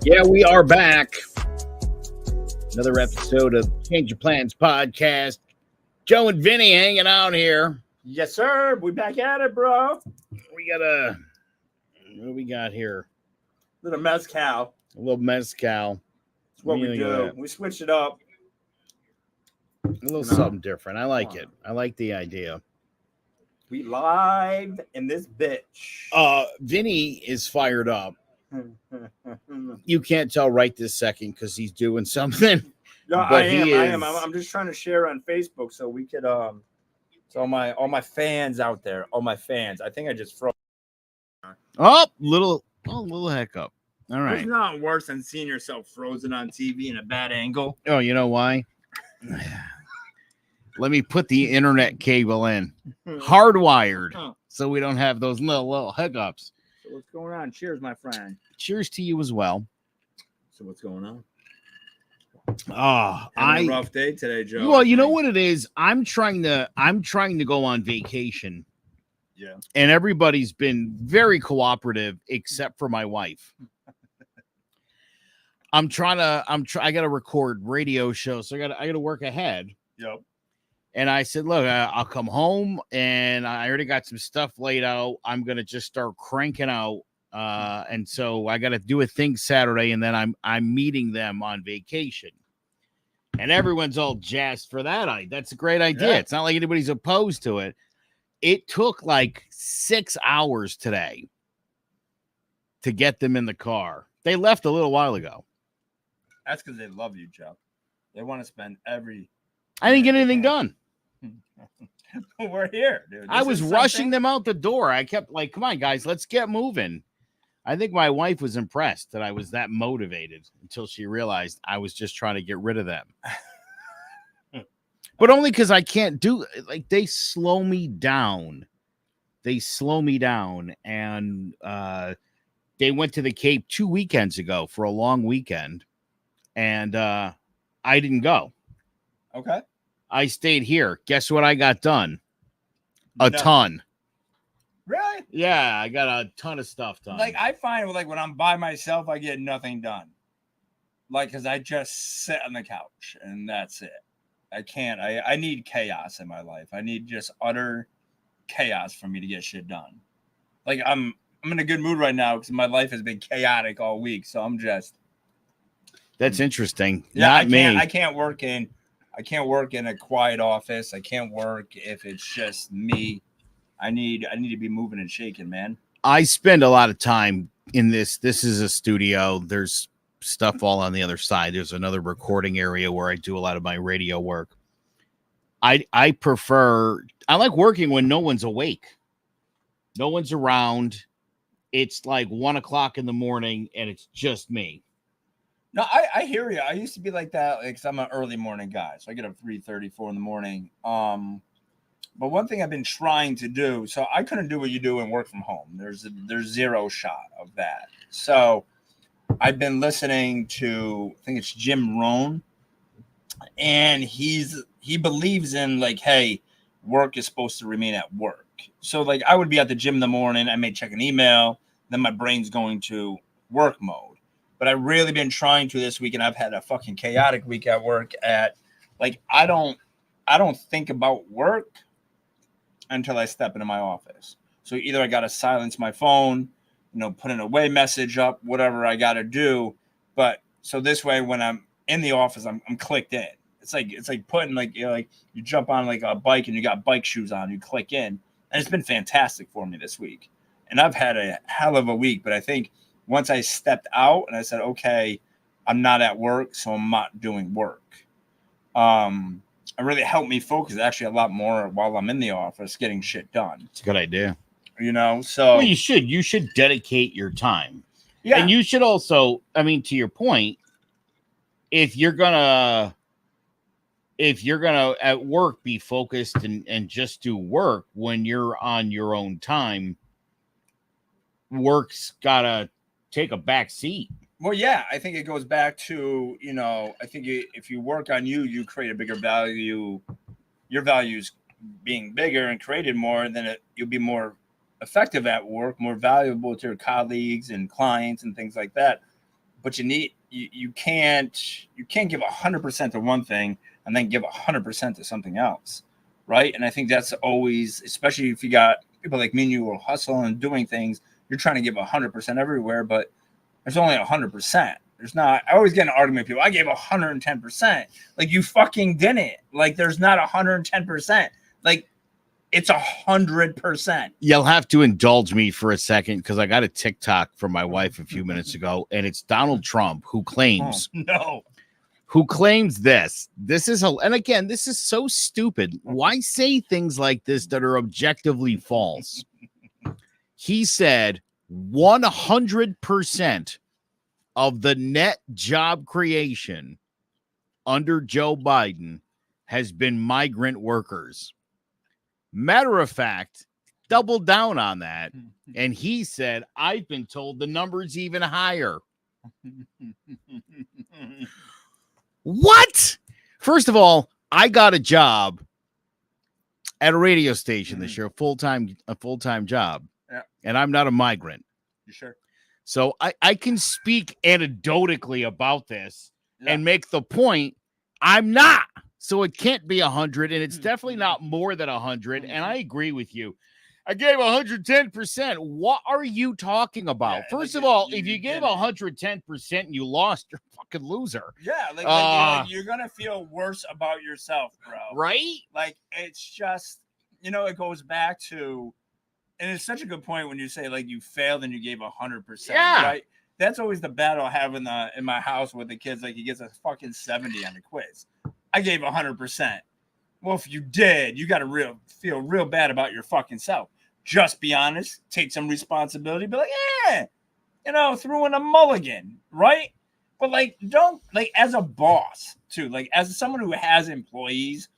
Yeah, we are back. Another episode of Change Your Plans podcast. Joe and Vinny hanging out here. Yes, sir. We back at it, bro. We got what do we got here? Little mezcal. A little mezcal. That's what we do. We switch it up. A little something different. I like it. I like the idea. We live in this bitch. Vinny is fired up. You can't tell right this second because he's doing something. No, I am. I'm just trying to share on Facebook so we could so all my fans out there, all my fans. I think I just froze. Little hiccup. All right. It's not worse than seeing yourself frozen on TV in a bad angle. Oh, you know why? Let me put the internet cable in. Hardwired. So we don't have those little hiccups. So what's going on? Cheers, my friend. Cheers to you as well. So what's going on? Having a rough day today, Joe. Well, you know what it is? I'm trying to go on vacation. Yeah. And everybody's been very cooperative except for my wife. I got to record radio shows, so I got to work ahead. Yep. And I said, look, I'll come home and I already got some stuff laid out. I'm going to just start cranking out. And so I got to do a thing Saturday, and then I'm meeting them on vacation. And everyone's all jazzed for that. That's a great idea. Yeah. It's not like anybody's opposed to it. It took like 6 hours today to get them in the car. They left a little while ago. That's because they love you, Joe. They want to spend every... I didn't get anything done. We're here, dude. I was rushing them out the door. I kept like, come on, guys, let's get moving. I think my wife was impressed that I was that motivated until she realized I was just trying to get rid of them. But only because I can't do like they slow me down. And they went to the Cape 2 weekends ago for a long weekend. And I didn't go. Okay. I stayed here. Guess what I got done? A ton. Really? Yeah, I got a ton of stuff done. Like, I find like when I'm by myself, I get nothing done. Like, because I just sit on the couch and that's it. I can't. I need chaos in my life. I need just utter chaos for me to get shit done. Like, I'm in a good mood right now because my life has been chaotic all week. So I'm just. That's interesting. Yeah, Not me. I can't work in a quiet office. I can't work if it's just me. I need to be moving and shaking, man. I spend a lot of time in this. This is a studio. There's stuff all on the other side. There's another recording area where I do a lot of my radio work. I like working when no one's awake. No one's around. It's like 1 o'clock in the morning and it's just me. No, I hear you. I used to be like that because I'm an early morning guy. So I get up 3:30, 4 in the morning. But one thing I've been trying to do, so I couldn't do what you do and work from home. There's zero shot of that. So I've been listening to, I think it's Jim Rohn, and he believes in like, hey, work is supposed to remain at work. So like I would be at the gym in the morning, I may check an email, then my brain's going to work mode. But I've really been trying to this week, and I've had a fucking chaotic week at work. I don't think about work until I step into my office. So either I got to silence my phone, put an away message up, whatever I got to do. But so this way, when I'm in the office, I'm clicked in. It's like putting you jump on like a bike and you got bike shoes on, you click in, and it's been fantastic for me this week. And I've had a hell of a week, but I think once I stepped out and I said, okay, I'm not at work, so I'm not doing work. It really helped me focus actually a lot more while I'm in the office getting shit done. It's a good idea. So well, you should dedicate your time. Yeah. And you should also, to your point, if you're gonna at work be focused and just do work when you're on your own time, work's gotta take a back seat. Well, yeah, I think it goes back to, I think if you work on you, you create a bigger value. Your values being bigger and created more, then you'll be more effective at work, more valuable to your colleagues and clients and things like that. but you can't give 100% to one thing and then give 100% to something else, right? And I think that's always, especially if you got people like me and you who are hustling and doing things, you're trying to give 100% everywhere, but there's only 100%. There's not. I always get an argument with people. I gave 110%. Like, you fucking didn't. Like, there's not 110%. Like, it's 100%. You'll have to indulge me for a second because I got a TikTok from my wife a few minutes ago, and it's Donald Trump who claims this. This is and again, this is so stupid. Why say things like this that are objectively false? He said 100% of the net job creation under Joe Biden has been migrant workers. Matter of fact, doubled down on that. And he said, I've been told the number's even higher. What? First of all, I got a job at a radio station this year, a full-time job. Yeah. And I'm not a migrant. You sure? So I can speak anecdotally about this and make the point I'm not. So it can't be 100, and it's definitely not more than 100. And I agree with you. I gave 110%. What are you talking about? First of all, if you gave 110% and you lost, you're a fucking loser. Yeah, you're gonna feel worse about yourself, bro. Right? Like, it's just, it goes back to, and it's such a good point when you say, like, you failed and you gave 100%. Yeah. Right? That's always the battle I have in my house with the kids. Like, he gets a fucking 70 on the quiz. I gave 100%. Well, if you did, you got to feel real bad about your fucking self. Just be honest, take some responsibility, be like, threw in a mulligan, right? But don't, as a boss too, as someone who has employees,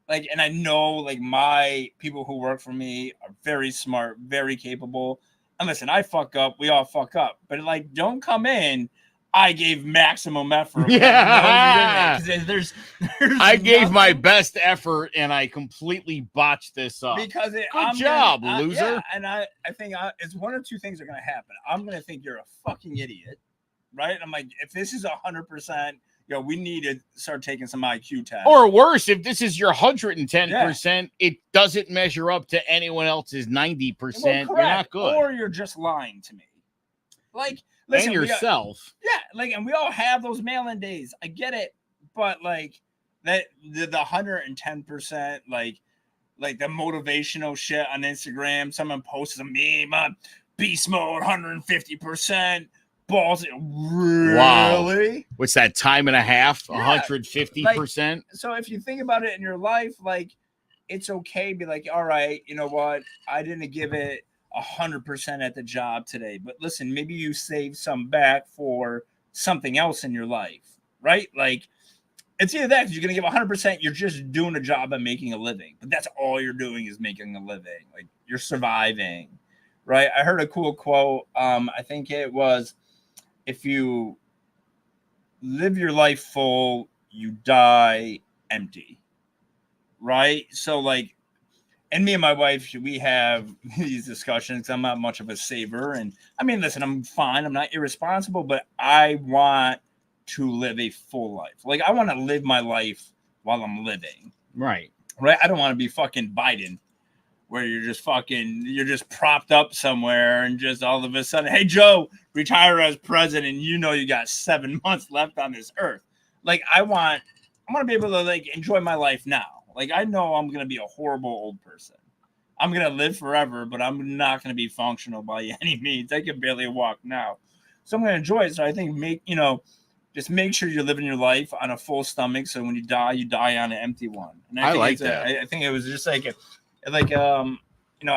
and I know, my people who work for me are very smart, very capable. And listen, I fuck up, we all fuck up, but don't come in, I gave maximum effort. Yeah. No, you didn't. I gave my best effort and I completely botched this up. Because good job, loser. Yeah, and I think it's one of two things are going to happen. I'm going to think you're a fucking idiot, right? And I'm like, if this is 100%, we need to start taking some IQ tests. Or worse, if this is your 110%, it doesn't measure up to anyone else's 90%. Well, you're not good. Or you're just lying to me. Listen, and yourself. And we all have those mail-in days. I get it. But that the 110%, the motivational shit on Instagram, someone posts a meme on beast mode, 150%. Balls, really? Wow. What's that, time and a half? 150%? So if you think about it in your life, it's okay to be like, all right, you know what? I didn't give it 100% at the job today, but listen, maybe you save some back for something else in your life, right? It's either that, if you're going to give 100%, you're just doing a job and making a living, but that's all you're doing is making a living. You're surviving, right? I heard a cool quote. I think it was, if you live your life full, you die empty, right? So and me and my wife, we have these discussions. I'm not much of a saver. And I mean, listen, I'm fine. I'm not irresponsible, but I want to live a full life. I want to live my life while I'm living. Right. Right. I don't want to be fucking Biden, where you're just propped up somewhere and just all of a sudden, hey, Joe, retire as president. You got 7 months left on this earth. I want to be able to enjoy my life now. I know I'm going to be a horrible old person. I'm going to live forever, but I'm not going to be functional by any means. I can barely walk now. So I'm going to enjoy it. So I think just make sure you're living your life on a full stomach. So when you die on an empty one. And I like that. I think it was just I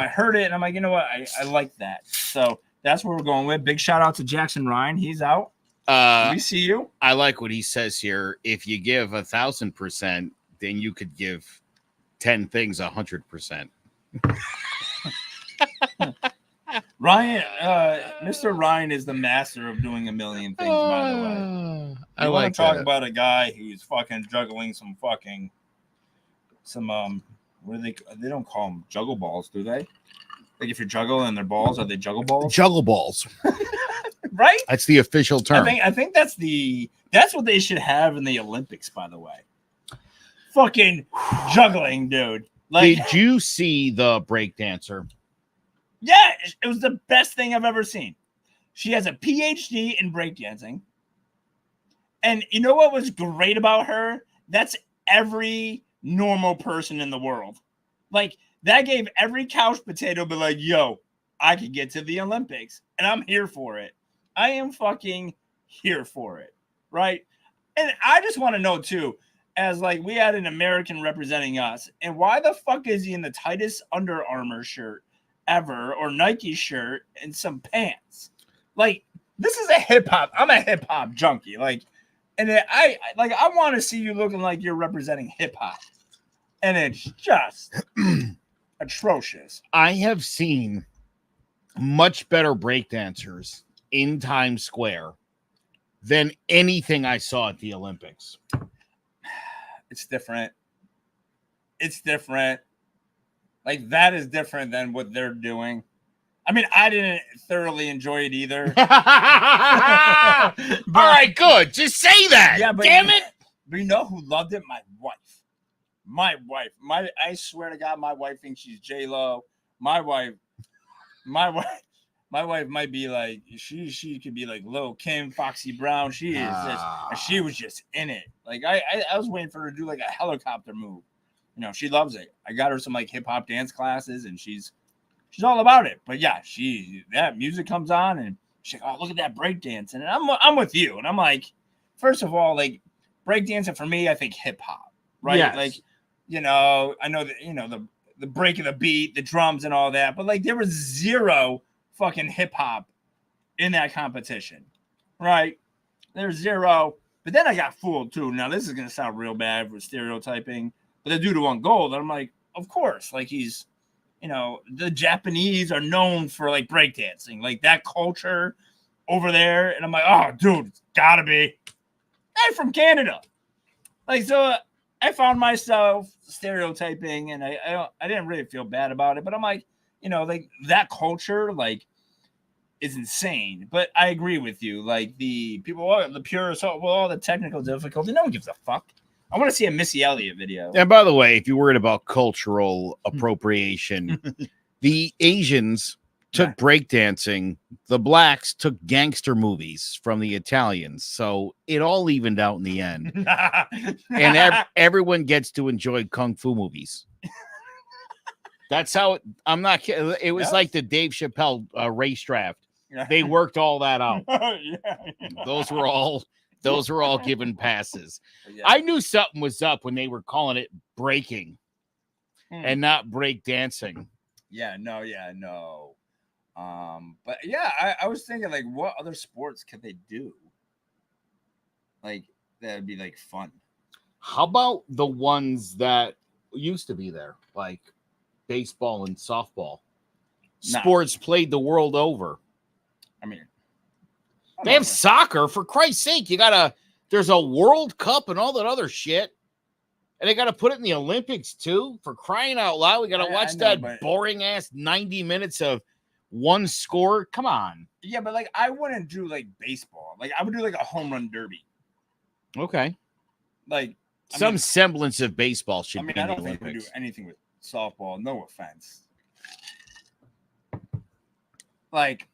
heard it and I'm like, you know what? I like that. So that's what we're going with. Big shout out to Jackson Ryan. He's out. We see you. I like what he says here. If you give 1,000%, then you could give 10 things 100%. Ryan, Mr. Ryan is the master of doing a million things, by the way. I want to talk about a guy who's fucking juggling what do they don't call them juggle balls, do they? If you're juggling their balls, are they juggle balls? Juggle balls. right? That's the official term. I think that's what they should have in the Olympics, by the way. Fucking juggling, dude. Like, did you see the breakdancer? Yeah, it was the best thing I've ever seen. She has a PhD in breakdancing. And you know what was great about her? That's every normal person in the world. Like, that gave every couch potato be like, yo, I could get to the Olympics. And I'm here for it. I am fucking here for it. Right? And I just want to know, too, as like we had an American representing us, and why the fuck is he in the tightest Under Armour shirt ever, or Nike shirt and some pants? Like, this is a hip hop. I'm a hip hop junkie. Like, and I want to see you looking like you're representing hip hop, and it's just atrocious. I have seen much better breakdancers in Times Square than anything I saw at the Olympics. It's different. It's different. Like, that is different than what they're doing. I mean, I didn't thoroughly enjoy it either. All right, good. Just say that. Yeah, but damn it. But you know who loved it? My wife. My wife. I swear to God, my wife thinks she's J-Lo. My wife might be like, she could be like Lil Kim, Foxy Brown. She is just, and she was just in it. Like, I was waiting for her to do like a helicopter move. You know, she loves it. I got her some like hip hop dance classes, and she's all about it. But yeah, that music comes on, and she's like, oh, look at that breakdance. And I'm with you. And I'm like, first of all, like, breakdancing for me, I think hip hop, right? Yes. Like, you know, I know that, you know, the break of the beat, the drums and all that, but like there was zero fucking hip hop in that competition, right? There's zero. But then I got fooled too. Now this is gonna sound real bad for stereotyping, but the dude who won gold, I'm like, of course, like he's, you know, the Japanese are known for like breakdancing, like that culture over there, and I'm like, oh, dude, it's gotta be. I'm from Canada, like, so I found myself stereotyping, and I didn't really feel bad about it, but I'm like, you know, like that culture, like, is insane. But I agree with you. Like the people, the purists, all the technical difficulty, no one gives a fuck. I want to see a Missy Elliott video. And by the way, if you're worried about cultural appropriation, the Asians took breakdancing, the blacks took gangster movies from the Italians. So it all evened out in the end. And everyone gets to enjoy kung fu movies. That's how I'm not kidding. It was like the Dave Chappelle race draft. They worked all that out. Those were all given passes. Yeah. I knew something was up when they were calling it breaking and not break dancing. No. But yeah, I was thinking, like, what other sports could they do? Like, that would be like fun. How about the ones that used to be there, like baseball and softball? Sports played the world over. I mean, they have soccer, for Christ's sake. There's a World Cup and all that other shit. And they got to put it in the Olympics too, for crying out loud. We got to watch that boring ass 90 minutes of one score. Come on. Yeah, but like, I wouldn't do like baseball. Like, I would do like a home run derby. Okay. Like, some semblance of baseball should be in the I don't Olympics. think we do anything with softball. No offense. Like,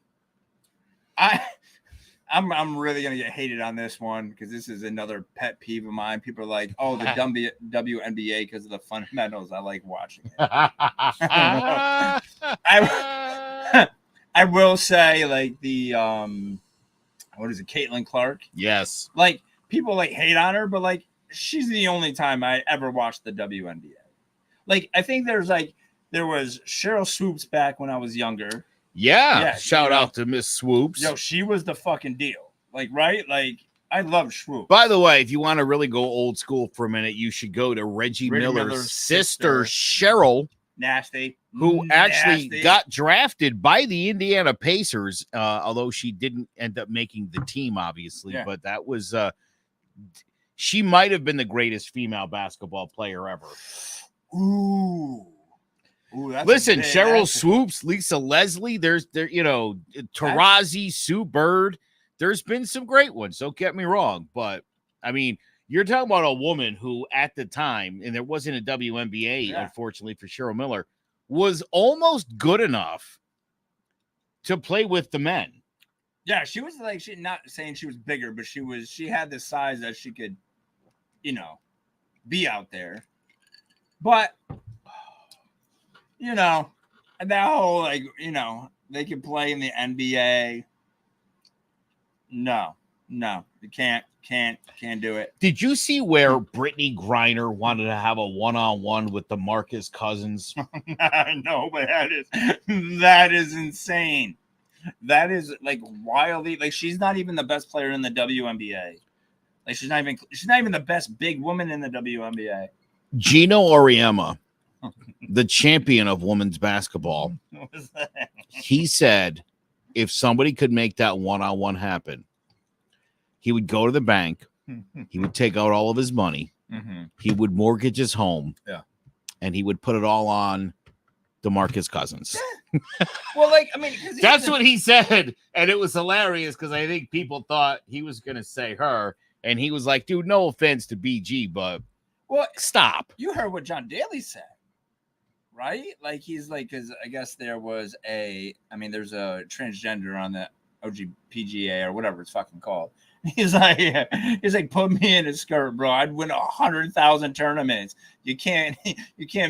I'm really gonna get hated on this one because this is another pet peeve of mine. People are like, "Oh, the WNBA because of the fundamentals." I like watching it. I will say, like, the what is it, Caitlin Clark? Yes. Like, people like hate on her, but like, she's the only time I ever watched the WNBA. Like, I think there was Cheryl Swoops back when I was younger. Yeah, shout out to Miss Swoops. Yo, she was the fucking deal. Like, right? Like, I love Swoops. By the way, if you want to really go old school for a minute, you should go to Reggie Miller's sister, Cheryl. Nasty. Who actually got drafted by the Indiana Pacers, although she didn't end up making the team, obviously. Yeah. But that was, she might have been the greatest female basketball player ever. Ooh, listen, Cheryl Swoops, Lisa Leslie, there's Tarazi, Sue Bird. There's been some great ones. Don't get me wrong, but I mean, you're talking about a woman who, at the time, and there wasn't a WNBA, unfortunately, for Cheryl Miller, was almost good enough to play with the men. Yeah, she was like, she not saying she was bigger, but she had the size that she could, be out there. But that whole they could play in the NBA. No, you can't do it. Did you see where Brittany Griner wanted to have a one-on-one with DeMarcus Cousins? No, but that is insane. That is like wildly, like she's not even the best player in the WNBA. Like she's not even the best big woman in the WNBA. Gino Auriemma, the champion of women's basketball, what was that? He said if somebody could make that one-on-one happen, he would go to the bank, he would take out all of his money, he would mortgage his home, and he would put it all on DeMarcus Cousins. Well, like, I mean, that's what he said, and it was hilarious because I think people thought he was going to say her, and he was like, dude, no offense to BG, but stop. You heard what John Daly said, right? Like, he's like, because I guess there's a transgender on the OGPGA or whatever it's fucking called. He's like, put me in a skirt, bro. I'd win 100,000 tournaments. You can't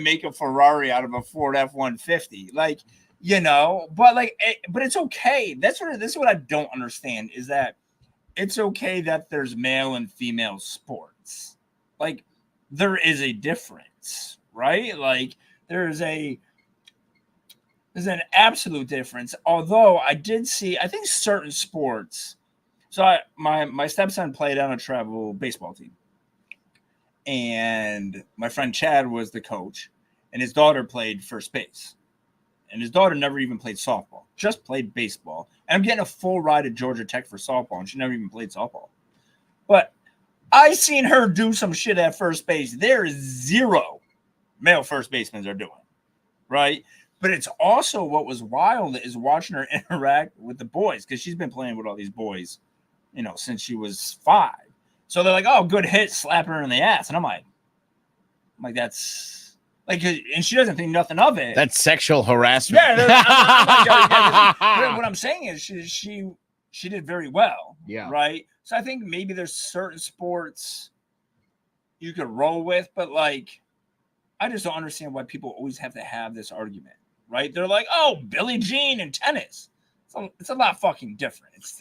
make a Ferrari out of a Ford F-150. Like, but it's okay. This is what I don't understand is that it's okay that there's male and female sports. Like, there is a difference, right? Like, there's an absolute difference. Although I think certain sports. So my stepson played on a travel baseball team, and my friend Chad was the coach, and his daughter played first base, and his daughter never even played softball, just played baseball. And I'm getting a full ride at Georgia Tech for softball, and she never even played softball. But I seen her do some shit at first base. There is zero male first basemen are doing, right? But it's also what was wild is watching her interact with the boys, because she's been playing with all these boys, since she was 5. So they're like, oh, good hit, slapping her in the ass. And I'm like, that's like, and she doesn't think nothing of it. That's sexual harassment. What I'm saying is she did very well. Yeah. Right. So I think maybe there's certain sports you could roll with, but like, I just don't understand why people always have to have this argument. Right. They're like, oh, Billie Jean and tennis. It's a lot fucking different. It's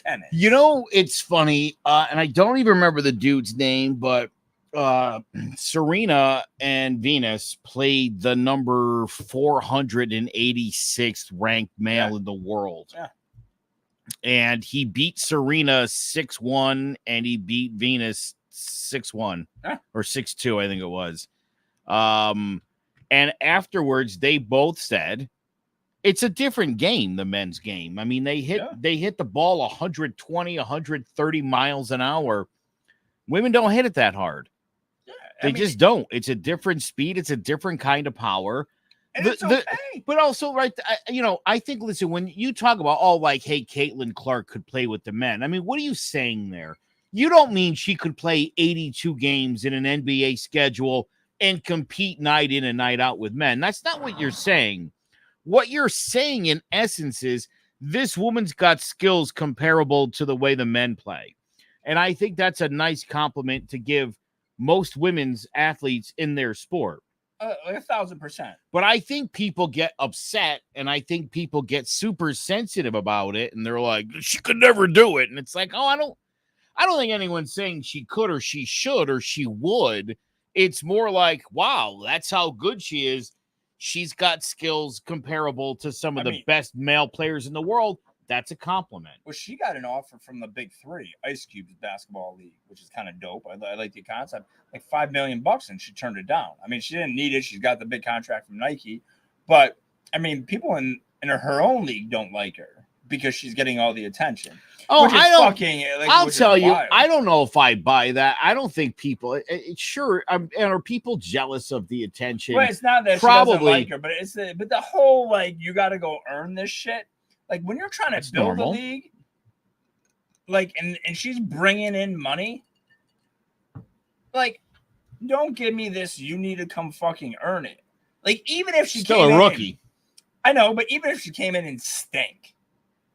tennis. It's funny, and I don't even remember the dude's name, but Serena and Venus played the number 486th ranked male in the world. Yeah. And he beat Serena 6-1, and he beat Venus 6-1 or 6-2, I think it was. And afterwards, they both said, it's a different game, the men's game. I mean, they hit the ball 120, 130 miles an hour. Women don't hit it that hard. Yeah, they just don't. It's a different speed. It's a different kind of power. And it's okay. But also, right, I think, listen, when you talk about, hey, Caitlin Clark could play with the men. I mean, what are you saying there? You don't mean she could play 82 games in an NBA schedule and compete night in and night out with men. That's not what you're saying. What you're saying, in essence, is this woman's got skills comparable to the way the men play. And I think that's a nice compliment to give most women's athletes in their sport. 1,000%. But I think people get upset, and I think people get super sensitive about it, and they're like, she could never do it. And it's like, I don't think anyone's saying she could or she should or she would. It's more like, wow, that's how good she is. She's got skills comparable to some of the best male players in the world. That's a compliment. Well, she got an offer from the Big Three, Ice Cube's basketball league, which is kind of dope. I like the concept, like $5 million, and she turned it down. I mean, she didn't need it. She's got the big contract from Nike, but I mean, people in her own league don't like her because she's getting all the attention. Oh, I don't. I'll tell you, wild. I don't know if I buy that. I don't think people. And are people jealous of the attention? Well, it's not that probably she doesn't like her, but but the whole like you got to go earn this shit. Like when you're trying to build a league, like, and she's bringing in money. Like, don't give me this. You need to come fucking earn it. Like, even if she Still came a in, rookie. I know, but even if she came in and stank,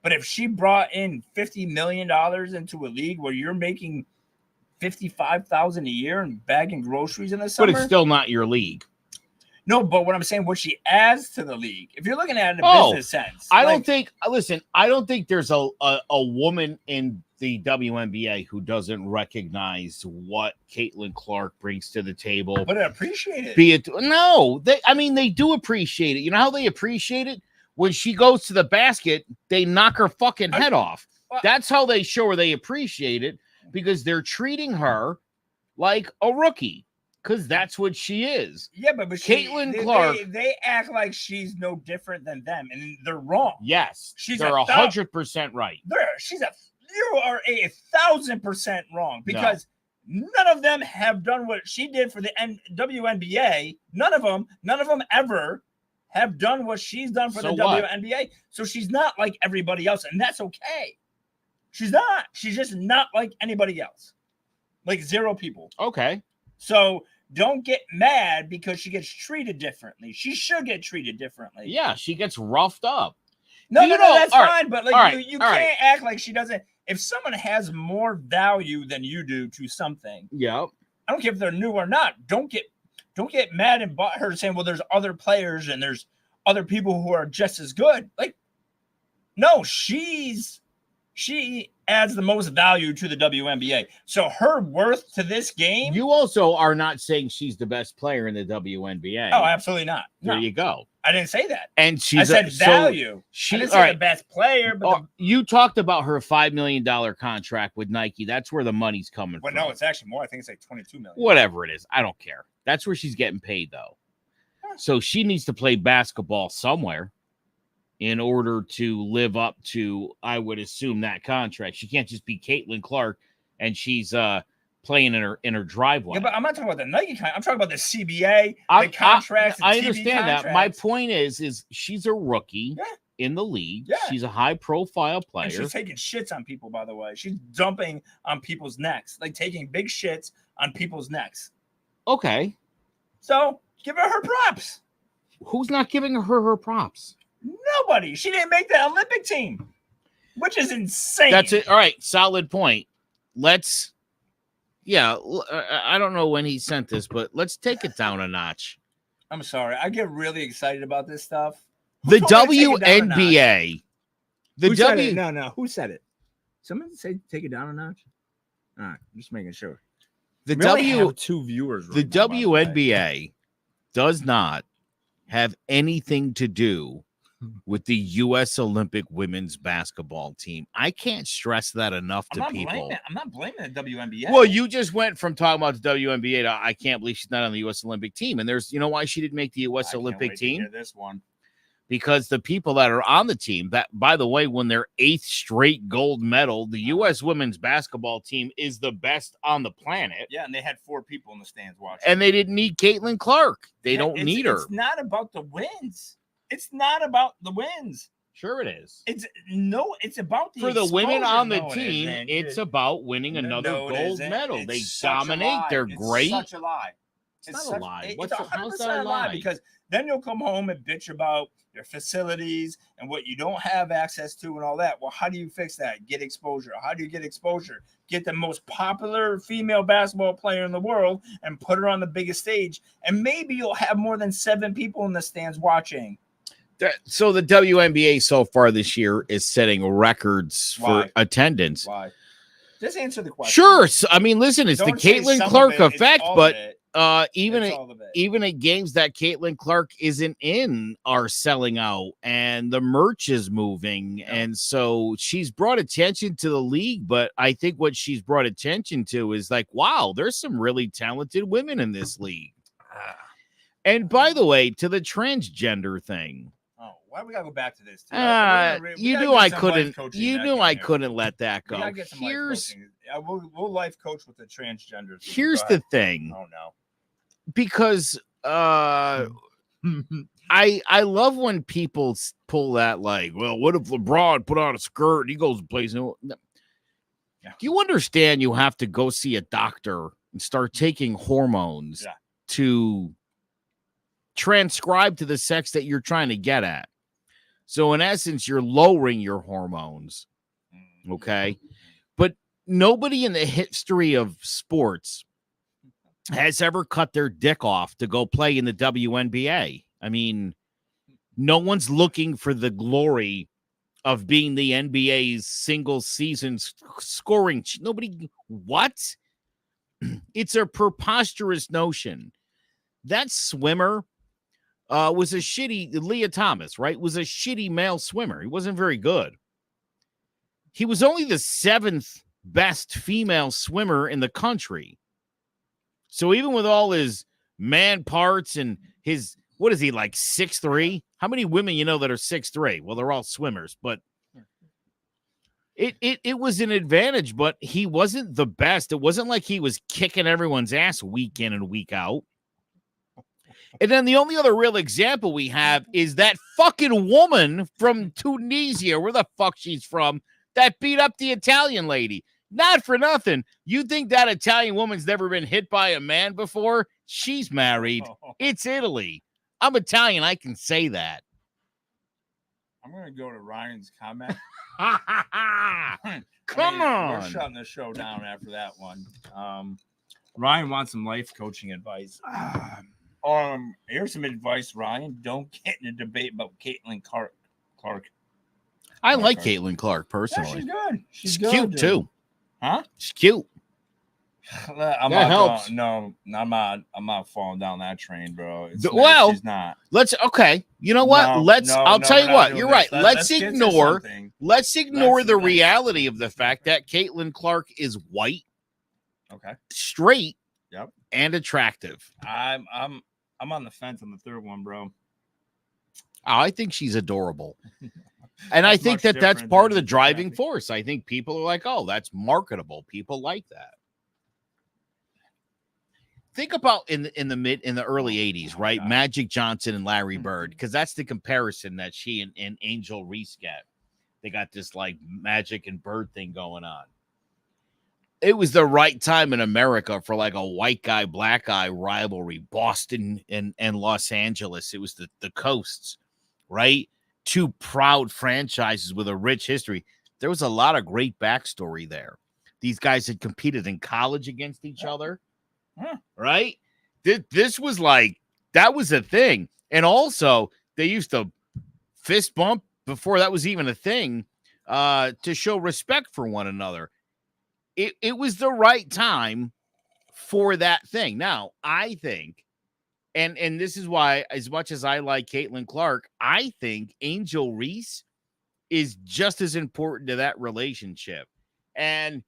but if she brought in $50 million into a league where you're making $55,000 a year and bagging groceries in the summer, But it's still not your league. No, but what I'm saying, what she adds to the league, if you're looking at it in a business sense, I don't think. Listen, I don't think there's a woman in the WNBA who doesn't recognize what Caitlin Clark brings to the table. But appreciate it. They do appreciate it. You know how they appreciate it? When she goes to the basket, they knock her fucking head off. That's how they show her they appreciate it, because they're treating her like a rookie. Because that's what she is. Yeah, but Caitlin Clark. They act like she's no different than them, and they're wrong. Yes, they're 100% right. You are 1,000% wrong, because none of them have done what she did for the WNBA. None of them ever have done what she's done for the WNBA. So she's not like everybody else, and that's okay. She's not. She's just not like anybody else. Like zero people. Okay. So don't get mad because she gets treated differently. She should get treated differently. Yeah, she gets roughed up. No, that's fine. But like you can't act like she doesn't. If someone has more value than you do to something, yeah, I don't care if they're new or not. Don't get mad and her saying, well, there's other players and there's other people who are just as good. Like, no, she adds the most value to the WNBA. So her worth to this game. You also are not saying she's the best player in the WNBA. Oh, absolutely not. There you go. I didn't say that. And I said value. I didn't say the best player. But you talked about her $5 million contract with Nike. That's where the money's coming from. No, it's actually more. I think it's like $22 million. Whatever it is. I don't care. That's where she's getting paid, though. So she needs to play basketball somewhere in order to live up to, I would assume, that contract. She can't just be Caitlin Clark and she's playing in her driveway. Yeah, but I'm not talking about the Nike contract. I'm talking about the CBA, the contracts. I understand that. My point is she's a rookie in the league. Yeah. She's a high-profile player. And she's taking shits on people, by the way. She's dumping on people's necks, like taking big shits on people's necks. Okay. So give her props. Who's not giving her props? Nobody. She didn't make the Olympic team, which is insane. That's it. All right. Solid point. I don't know when he sent this, but let's take it down a notch. I'm sorry. I get really excited about this stuff. The WNBA. Who said it? No. Who said it? Someone say take it down a notch? All right. I'm just making sure. Have two viewers. The WNBA does not have anything to do with the U.S. Olympic women's basketball team. I can't stress that enough to people. I'm not blaming the WNBA. Well, you just went from talking about the WNBA to I can't believe she's not on the U.S. Olympic team. And there's, why she didn't make the U.S. Olympic team? This one. Because the people that are on the team, that, by the way, won their 8th straight gold medal, the U.S. women's basketball team is the best on the planet. Yeah, and they had 4 people in the stands watching. And they didn't need Caitlin Clark. They don't need her. It's not about the wins. It's not about the wins. Sure it is. It's about the for the women on the team. It's about winning another gold medal. They dominate. They're great. It's such a lie. It's not a lie. It's 100% a lie, because then you'll come home and bitch about your facilities and what you don't have access to and all that. Well, how do you fix that? Get exposure. How do you get exposure? Get the most popular female basketball player in the world and put her on the biggest stage, and maybe you'll have more than 7 people in the stands watching. So the WNBA so far this year is setting records for attendance. Why? Just answer the question. Sure. So, I mean, listen, it's the Caitlin Clark effect, but even at games that Caitlin Clark isn't in are selling out, and the merch is moving, and so she's brought attention to the league. But I think what she's brought attention to is like, wow, there's some really talented women in this league. And by the way, to the transgender thing. Oh, why we gotta go back to this? You knew I couldn't. You knew I couldn't let that go. We'll life coach with the transgender. Here's the thing. Oh no. Because I love when people pull that, like, well, what if LeBron put on a skirt and he goes and plays? Yeah. Do you understand you have to go see a doctor and start taking hormones to transcribe to the sex that you're trying to get at? So in essence, you're lowering your hormones. Okay. But nobody in the history of sports has ever cut their dick off to go play in the WNBA. I mean, no one's looking for the glory of being the NBA's single season scoring. Nobody, what? It's a preposterous notion. That swimmer was a shitty, Leah Thomas, right? Was a shitty male swimmer. He wasn't very good. He was only the 7th best female swimmer in the country. So even with all his man parts and his, what is he, like 6'3"? How many women you know that are 6'3"? Well, they're all swimmers, but it was an advantage, but he wasn't the best. It wasn't like he was kicking everyone's ass week in and week out. And then the only other real example we have is that fucking woman from Tunisia, where the fuck she's from, that beat up the Italian lady. Not for nothing. You think that Italian woman's never been hit by a man before? She's married. It's Italy. I'm Italian. I can say that. I'm going to go to Ryan's comment. Come on. We're shutting the show down after that one. Ryan wants some life coaching advice. Here's some advice, Ryan. Don't get in a debate about Caitlin Clark. I like Caitlin Clark personally. Yeah, she's good. She's good, cute too. Huh? She's cute. That helps. No, I'm not falling down that train, bro. She's not. Okay. You know what? I'll tell you what. You're right. Let's ignore the reality of the fact that Caitlin Clark is white, straight, and attractive. I'm on the fence on the third one, bro. I think she's adorable. And I think that's part of the driving force. I think people are like, oh, that's marketable. People like that. Think about in the early 80s, right? Magic Johnson and Larry Bird, because that's the comparison that she and Angel Reese get. They got this like Magic and Bird thing going on. It was the right time in America for like a white guy, black guy rivalry, Boston and Los Angeles. It was the coasts, right? Two proud franchises with a rich history. There was a lot of great backstory there. These guys had competed in college against each other, right? This was like, that was a thing. And also, they used to fist bump before that was even a thing to show respect for one another. It was the right time for that thing. Now, I think, and this is why, as much as I like Caitlin Clark, I think Angel Reese is just as important to that relationship. And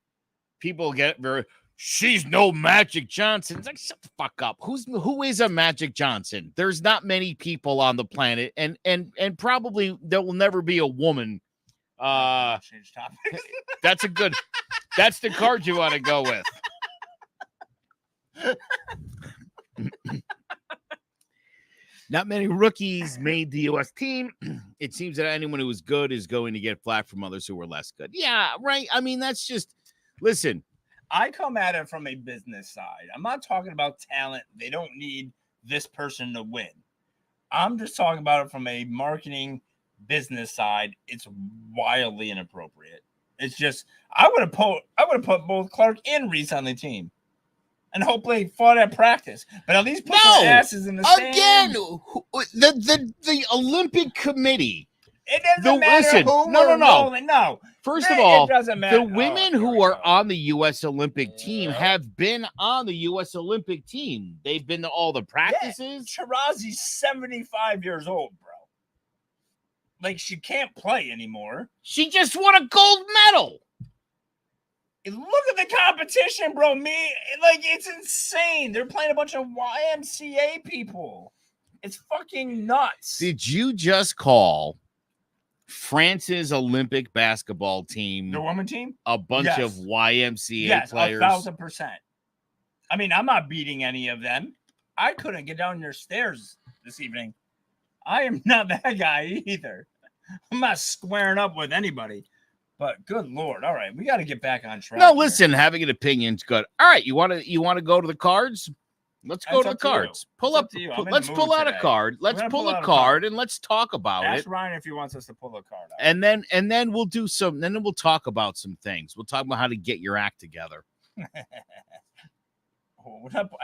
people get very, she's no Magic Johnson. It's like, shut the fuck up. Who is a Magic Johnson? There's not many people on the planet, and probably there will never be a woman. Change topic. That's the card you want to go with. Not many rookies made the U.S. team. It seems that anyone who is good is going to get flack from others who are less good. Yeah, right. I mean, that's just, listen. I come at it from a business side. I'm not talking about talent. They don't need this person to win. I'm just talking about it from a marketing business side. It's wildly inappropriate. It's just, I would have put both Clark and Reese on the team. And hopefully fought at practice, but at least put their asses in the stand. Again, the Olympic Committee. It doesn't matter who. No. First of all, the women who are on the U.S. Olympic team have been on the U.S. Olympic team. They've been to all the practices. Tarazi's 75 years old, bro. Like, she can't play anymore. She just won a gold medal. Look at the competition, bro. It's insane. They're playing a bunch of YMCA people. It's fucking nuts. Did you just call France's Olympic basketball team, the women team, a bunch of YMCA players? 1,000%. I mean, I'm not beating any of them. I couldn't get down your stairs this evening. I am not that guy either. I'm not squaring up with anybody. But good Lord. All right. We got to get back on track. No, listen, having an opinion's good. All right. You want to go to the cards? Let's go to the cards. Let's pull out a card. Let's pull a card and let's talk about it. Ask Ryan if he wants us to pull a card out. And then we'll do some. Then we'll talk about some things. We'll talk about how to get your act together. I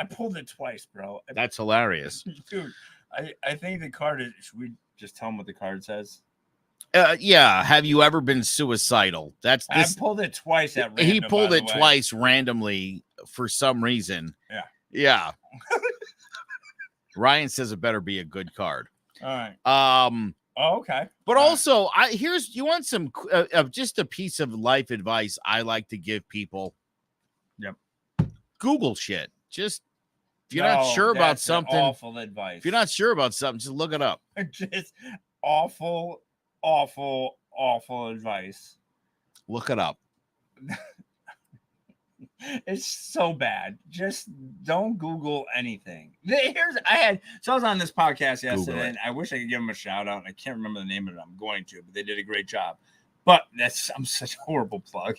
pulled it twice, bro. That's hilarious, dude. I think the card is. Should we just tell him what the card says? Yeah. Have you ever been suicidal? I pulled it twice at random. He pulled it twice randomly for some reason. Yeah. Ryan says it better be a good card. All right. Okay. But also, you want some just a piece of life advice I like to give people. Yep. Google shit. Just if you're not sure about something, awful advice. If you're not sure about something, just look it up. Just awful advice. Look it up. It's so bad. Just don't Google anything. I was on this podcast yesterday, and I wish I could give them a shout out, and I can't remember the name of it. I'm going to, but they did a great job. But I'm such a horrible plug.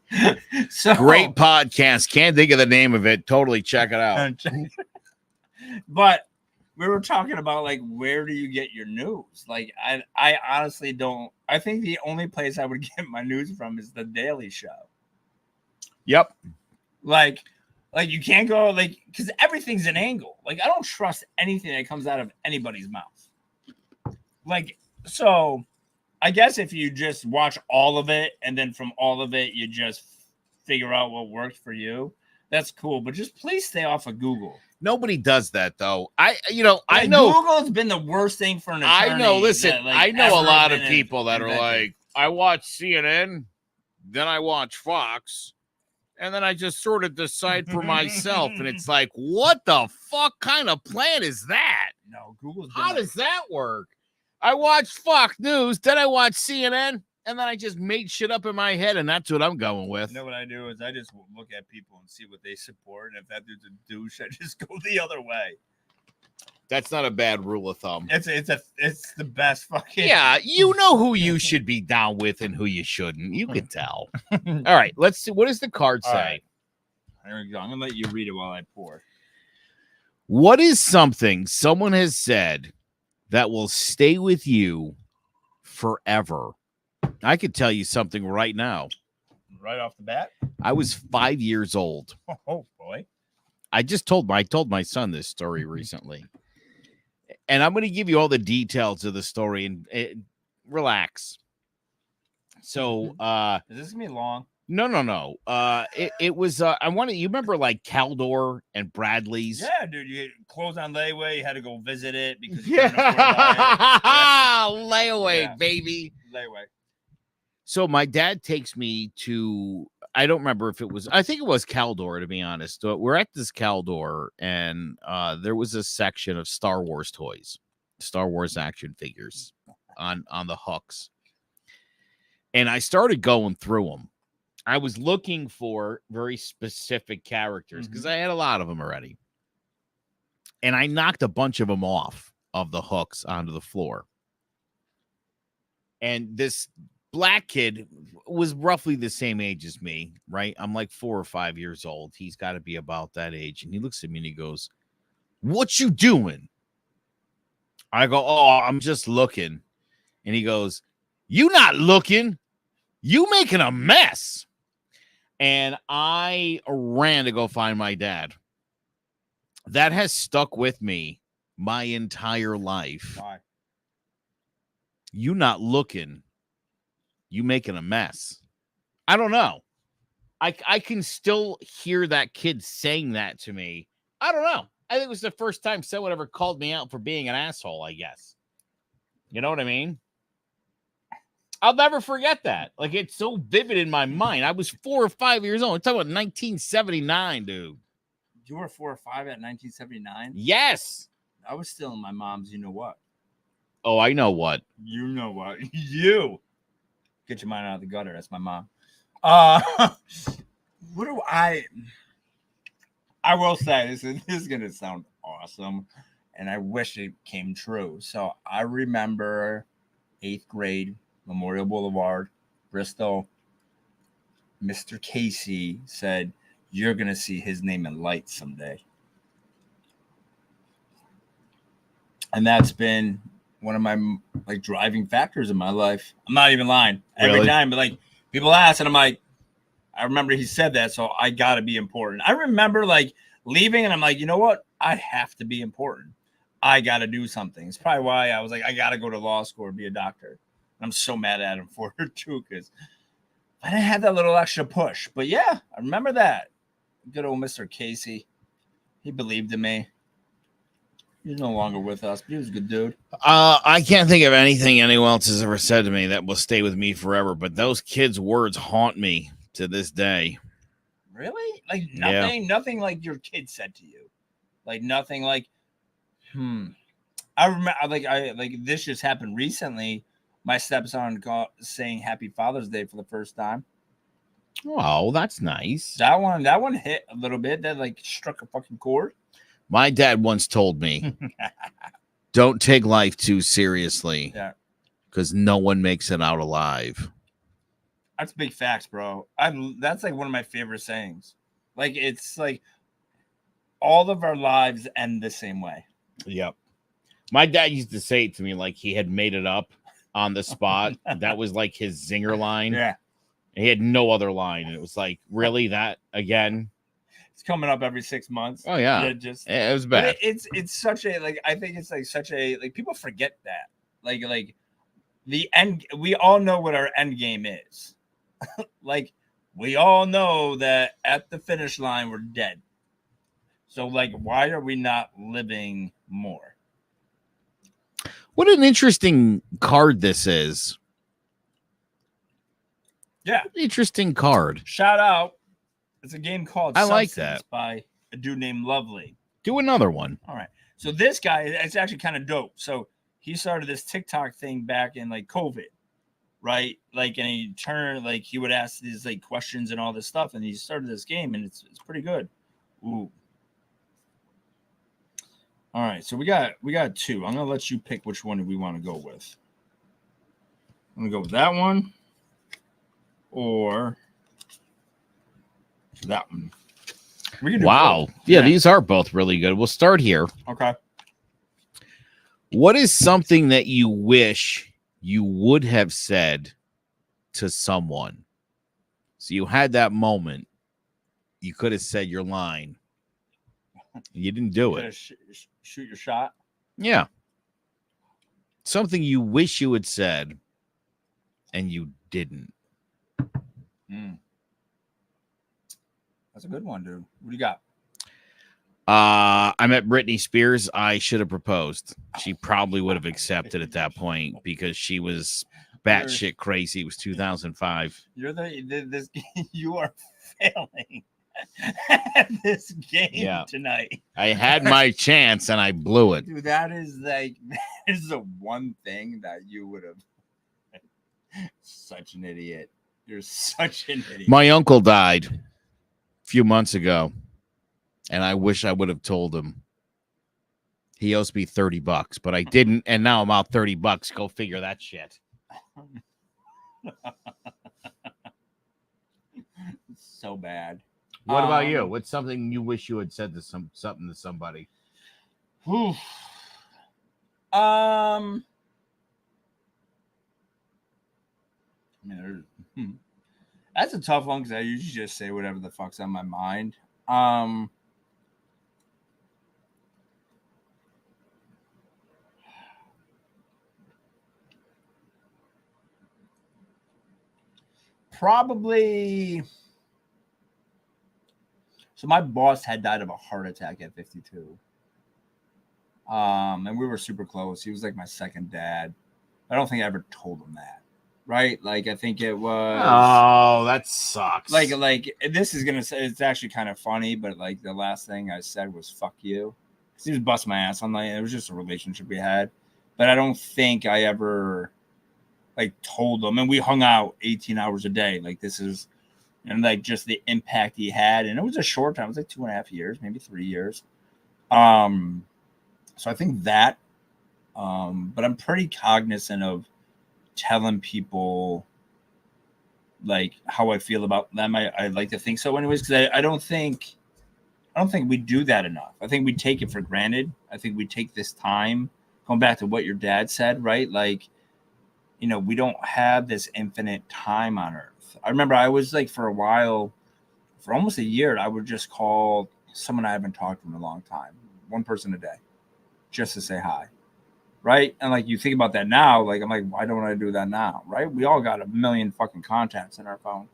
Great podcast. Can't think of the name of it. Totally check it out. But we were talking about like, where do you get your news? Like, I honestly don't. I think the only place I would get my news from is the Daily Show. Yep. Like you can't go because everything's an angle. Like, I don't trust anything that comes out of anybody's mouth. Like, so I guess if you just watch all of it and then from all of it you just figure out what works for you, that's cool. But just please stay off of Google. Nobody does that though. I know Google's been the worst thing for an attorney. I know. Listen, I know a lot of people that are like, I watch CNN, then I watch Fox. And then I just sort of decide for myself. And it's like, what the fuck kind of plan is that? No, Google's. How does that work? I watch Fox News, then I watch CNN, and then I just make shit up in my head, and that's what I'm going with. You know what I do is I just look at people and see what they support. And if that dude's a douche, I just go the other way. That's not a bad rule of thumb. It's the best fucking. Yeah, you know who you should be down with and who you shouldn't. You can tell. All right, let's see. What does the card say? Right. There we go. I'm gonna let you read it while I pour. What is something someone has said that will stay with you forever? I could tell you something right now. Right off the bat? I was 5 years old. Oh boy. I told my son this story recently. And I'm going to give you all the details of the story and relax. So, is this going to be long? No. It was, you remember like Caldor and Bradley's? Yeah, dude, you closed on layaway. You had to go visit it because you layaway, baby. Layaway. So my dad takes me to, I don't remember if it was, I think it was Caldor, to be honest. So we're at this Caldor, and there was a section of Star Wars toys, Star Wars action figures on the hooks. And I started going through them. I was looking for very specific characters because I had a lot of them already. And I knocked a bunch of them off of the hooks onto the floor. And this black kid was roughly the same age as me, right? I'm like 4 or 5 years old. He's got to be about that age. And he looks at me and he goes, "What you doing?" I go, "Oh, I'm just looking." And he goes, "You not looking. You making a mess." And I ran to go find my dad. That has stuck with me my entire life. Why? You not looking. You making a mess. I don't know. I can still hear that kid saying that to me. I don't know. I think it was the first time someone ever called me out for being an asshole, I guess. You know what I mean? I'll never forget that. Like, it's so vivid in my mind. I was 4 or 5 years old. I'm talking about 1979, dude. You were 4 or 5 at 1979? Yes. I was still in my mom's you know what. Oh, I know what. You know what. You. Get your mind out of the gutter. That's my mom. What do I will say, this is going to sound awesome, and I wish it came true. So I remember 8th grade, Memorial Boulevard, Bristol, Mr. Casey said, "You're gonna see his name in lights someday," and that's been one of my like driving factors in my life. I'm not even lying. Every Really? time, but like people ask, and I'm like, I remember he said that, so I gotta be important. I remember like leaving, and I'm like, you know what? I have to be important. I gotta do something. It's probably why I was like, I gotta go to law school or be a doctor. And I'm so mad at him for it too, because I didn't have that little extra push. But yeah, I remember that. Good old Mr. Casey. He believed in me. He's no longer with us, but he was a good dude. I can't think of anything anyone else has ever said to me that will stay with me forever, but those kids' words haunt me to this day. Really? Like Yeah. nothing like your kid said to you. Like nothing like, I remember like this just happened recently. My stepson saying Happy Father's Day for the first time. Oh, that's nice. That one hit a little bit. That like struck a fucking chord. My dad once told me, don't take life too seriously. Yeah. Because no one makes it out alive. That's big facts, bro. That's like one of my favorite sayings. Like it's like all of our lives end the same way. Yep. My dad used to say it to me like he had made it up on the spot. That was like his zinger line. Yeah. He had no other line. And it was like, really? That again? It's coming up every 6 months. Oh, yeah. It was bad. But it's such a, like, I think it's like such a, like, people forget that. Like the end, we all know what our end game is. Like, we all know that at the finish line, we're dead. So, like, why are we not living more? What an interesting card this is. Yeah. Interesting card. Shout out. It's a game called I like Substance that. by a dude named Lovely. Do another one. All right. So this guy, it's actually kind of dope. So he started this TikTok thing back in like COVID, right? Like, and he turned, like, he would ask these like questions and all this stuff, and he started this game, and it's pretty good. Ooh. All right. So we got two. I'm gonna let you pick which one we want to go with. I'm gonna go with that one or that one. We can do wow. both. Yeah, these are both really good. We'll start here. Okay. What is something that you wish you would have said to someone? So you had that moment. You could have said your line. You didn't do it. Shoot your shot. Yeah. Something you wish you had said and you didn't. That's a good one, dude. What do you got? I met Britney Spears. I should have proposed. She probably would have accepted at that point because she was batshit crazy. It was 2005. You are failing at this game tonight. I had my chance and I blew it. Dude, that is the one thing that you would have. Such an idiot. You're such an idiot. My uncle died a few months ago, and I wish I would have told him. He owes me $30, but I didn't, and now I'm out $30. Go figure that shit. It's so bad. What about you? What's something you wish you had said to something to somebody? I mean, that's a tough one because I usually just say whatever the fuck's on my mind. Probably. So my boss had died of a heart attack at 52. And we were super close. He was like my second dad. I don't think I ever told him that. Right? Like, I think it was. Oh, that sucks. Like this is gonna say, it's actually kind of funny, but like the last thing I said was "fuck you," because he was busting my ass. I'm like, it was just a relationship we had, but I don't think I ever like told him. And we hung out 18 hours a day. Like, this is, and like just the impact he had, and it was a short time. It was like 2.5 years, maybe 3 years. So I think that. But I'm pretty cognizant of telling people like how I feel about them. I like to think so anyways, because I don't think we do that enough. I think we take it for granted. I think we take this time, going back to what your dad said, right? Like, you know, we don't have this infinite time on earth. I remember I was like, for a while, for almost a year, I would just call someone I haven't talked to in a long time, one person a day, just to say hi. Right. And like, you think about that now, like, I'm like, why don't I do that now? Right. We all got a million fucking contacts in our phone.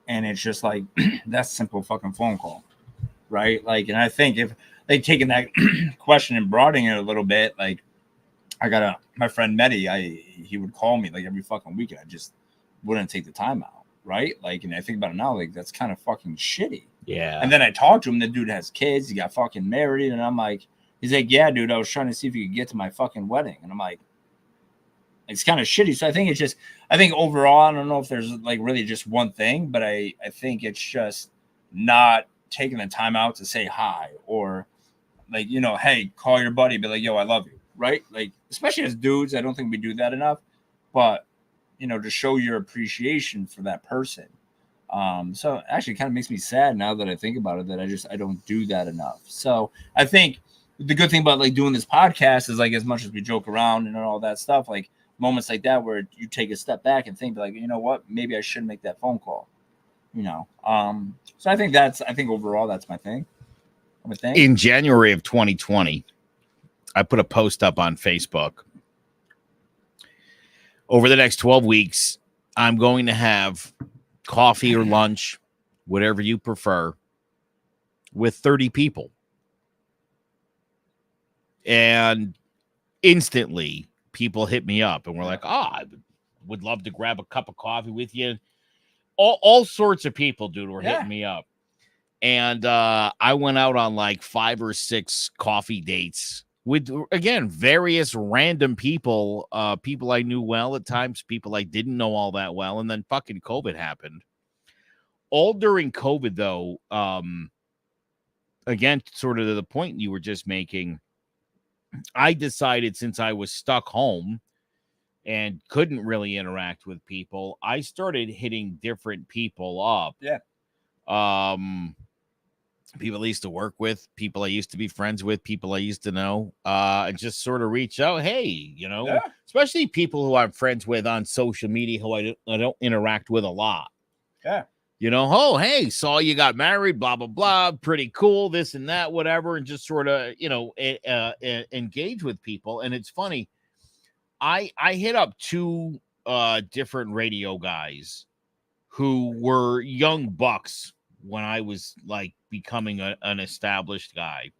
And it's just like, that simple fucking phone call. Right. Like, and I think if they taken that question and broadening it a little bit, like, I got my friend Mehdi, he would call me like every fucking weekend. I just wouldn't take the time out. Right. Like, and I think about it now, like, that's kind of fucking shitty. Yeah. And then I talked to him. The dude has kids. He got fucking married. And I'm like, he's like, yeah, dude, I was trying to see if you could get to my fucking wedding. And I'm like, it's kind of shitty. So I think I think overall, I don't know if there's like really just one thing, but I think it's just not taking the time out to say hi or like, you know, hey, call your buddy, be like, yo, I love you. Right. Like, especially as dudes, I don't think we do that enough, but you know, to show your appreciation for that person. So actually it kind of makes me sad now that I think about it, that I don't do that enough. So I think the good thing about like doing this podcast is like, as much as we joke around and all that stuff, like moments like that where you take a step back and think like, you know what, maybe I should make that phone call, you know? So I think overall that's my thing. In January of 2020, I put a post up on Facebook. Over the next 12 weeks, I'm going to have coffee or lunch, whatever you prefer, with 30 people. And instantly, people hit me up and were like, I would love to grab a cup of coffee with you. All sorts of people, dude, were hitting me up. And I went out on like 5 or 6 coffee dates with, again, various random people, people I knew well at times, people I didn't know all that well. And then fucking COVID happened. All during COVID, though, again, sort of to the point you were just making, I decided since I was stuck home and couldn't really interact with people, I started hitting different people up. Yeah. People I used to work with, people I used to be friends with, people I used to know, and just sort of reach out. Hey, you know, especially people who I'm friends with on social media who I don't interact with a lot. Yeah. You know, oh, hey, saw you got married, blah, blah, blah. Pretty cool, this and that, whatever. And just sort of, you know, engage with people. And it's funny. I hit up 2 different radio guys who were young bucks when I was like becoming an established guy.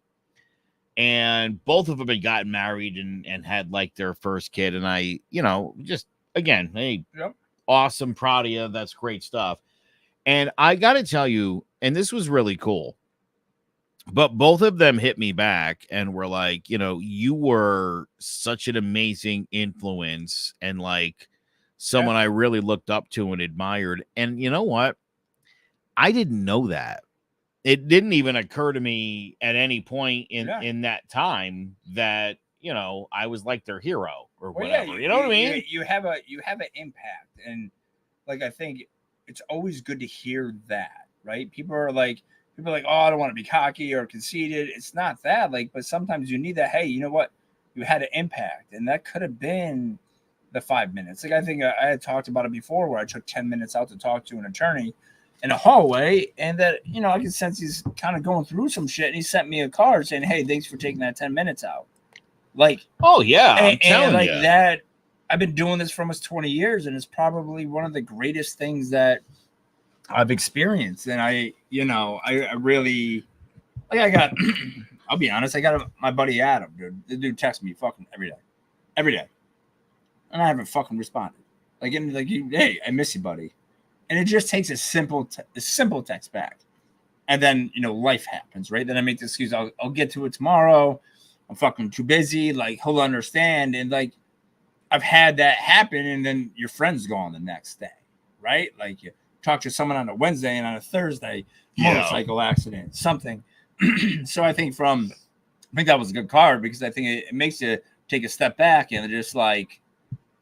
And both of them had gotten married and had like their first kid. And I, you know, just again, hey, awesome, proud of you. That's great stuff. And I got to tell you, and this was really cool, but both of them hit me back and were like, you know, you were such an amazing influence and like someone I really looked up to and admired. And you know what? I didn't know that. It didn't even occur to me at any point in that time that, you know, I was like their hero or whatever. You know what I mean? You have an impact. And like, I think it's always good to hear that, right? People are like, oh, I don't want to be cocky or conceited. It's not that, like, but sometimes you need that. Hey, you know what? You had an impact, and that could have been the 5 minutes. Like, I think I had talked about it before where I took 10 minutes out to talk to an attorney in a hallway, and that, you know, I can sense he's kind of going through some shit, and he sent me a card saying, hey, thanks for taking that 10 minutes out. Like, oh yeah, I'm telling like you. that. I've been doing this for almost 20 years, and it's probably one of the greatest things that I've experienced. And I really, like, I'll be honest, I got my buddy Adam, dude. The dude texts me fucking every day. And I haven't fucking responded. Like, and like, hey, I miss you, buddy. And it just takes a simple text back. And then, you know, life happens, right? Then I make the excuse, I'll get to it tomorrow. I'm fucking too busy. Like, he'll understand. And like, I've had that happen, and then your friend's gone the next day, right? Like, you talk to someone on a Wednesday, and on a Thursday, motorcycle accident, something. So I think that was a good card, because I think it makes you take a step back and just like,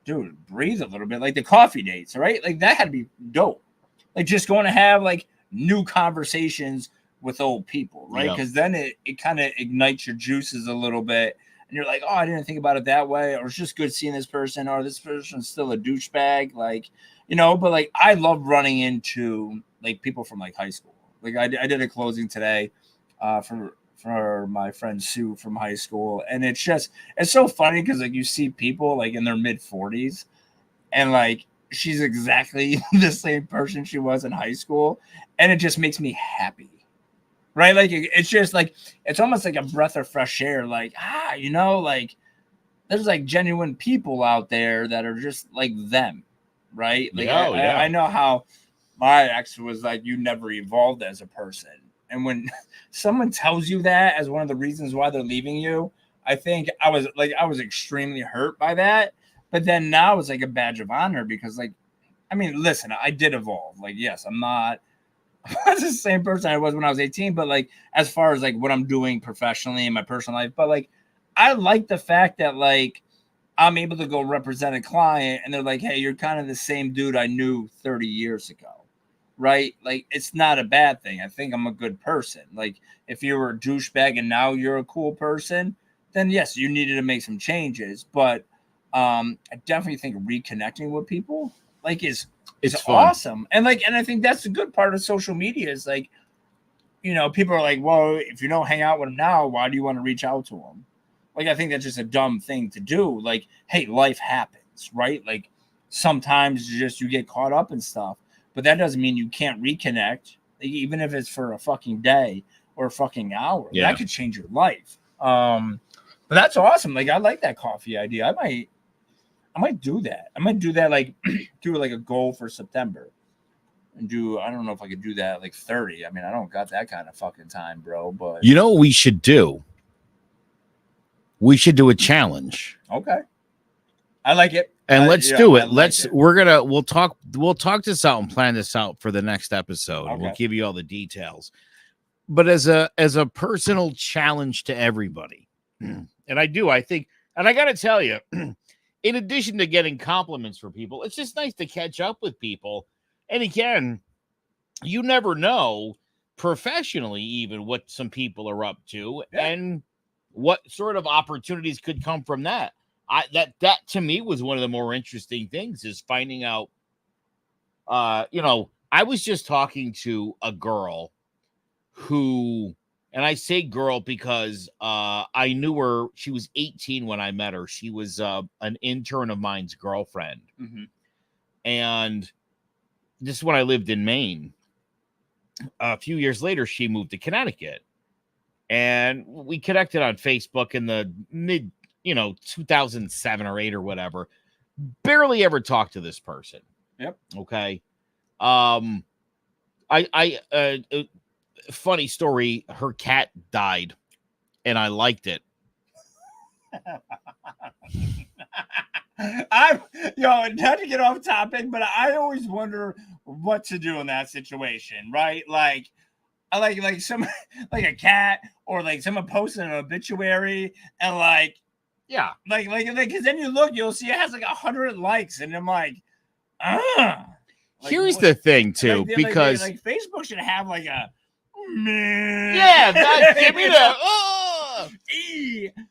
dude, breathe a little bit. Like the coffee dates, right? Like, that had to be dope. like just going to have like new conversations with old people, right? Because then it kind of ignites your juices a little bit, and you're like, oh, I didn't think about it that way, or it's just good seeing this person, or this person's still a douchebag, like, you know. But like, I love running into like people from like high school. Like I did a closing today for my friend Sue from high school, and it's so funny because like you see people like in their mid-40s, and like she's exactly the same person she was in high school, and it just makes me happy, right? Like it's just like it's almost like a breath of fresh air, like you know, like there's like genuine people out there that are just like them, right? Like I know how my ex was like, you never evolved as a person. And when someone tells you that as one of the reasons why they're leaving you, I think I was extremely hurt by that. But then now it's like a badge of honor because, like, I mean, listen, I did evolve. Like, yes, I'm not the same person I was when I was 18, but like, as far as like what I'm doing professionally in my personal life, but like, I like the fact that like I'm able to go represent a client and they're like, hey, you're kind of the same dude I knew 30 years ago. Right? Like, it's not a bad thing. I think I'm a good person. Like, if you were a douchebag and now you're a cool person, then yes, you needed to make some changes. But I definitely think reconnecting with people like is awesome. And like, and I think that's the good part of social media is like, you know, people are like, well, if you don't hang out with them now, why do you want to reach out to them? Like, I think that's just a dumb thing to do. Like, hey, life happens, right? Like, sometimes you get caught up in stuff. But that doesn't mean you can't reconnect, even if it's for a fucking day or a fucking hour. Yeah. That could change your life. But that's awesome. Like, I like that coffee idea. I might do that. I might do that, like, do like a goal for September. And I don't know if I could do that at like 30. I mean, I don't got that kind of fucking time, bro. But you know what we should do? We should do a challenge. Okay. I like it. And let's do it. We'll talk this out and plan this out for the next episode. Okay. We'll give you all the details. But as a personal challenge to everybody, and I think, and I got to tell you, in addition to getting compliments from people, it's just nice to catch up with people. And again, you never know professionally even what some people are up to and what sort of opportunities could come from that. That to me was one of the more interesting things is finding out, you know, I was just talking to a girl who, and I say girl because I knew her. She was 18 when I met her. She was an intern of mine's girlfriend. Mm-hmm. And this is when I lived in Maine. A few years later, she moved to Connecticut. And we connected on Facebook in the mid 2007 or 8 or whatever. Barely ever talked to this person. Yep. Okay. Funny story. Her cat died and I liked it. Not to get off topic, but I always wonder what to do in that situation, right? Like, I like some like a cat or like someone posted an obituary and like, yeah, like, because then you'll see it has like 100 likes, and I'm like, Like, here's the thing too, because like Facebook should have like a give me the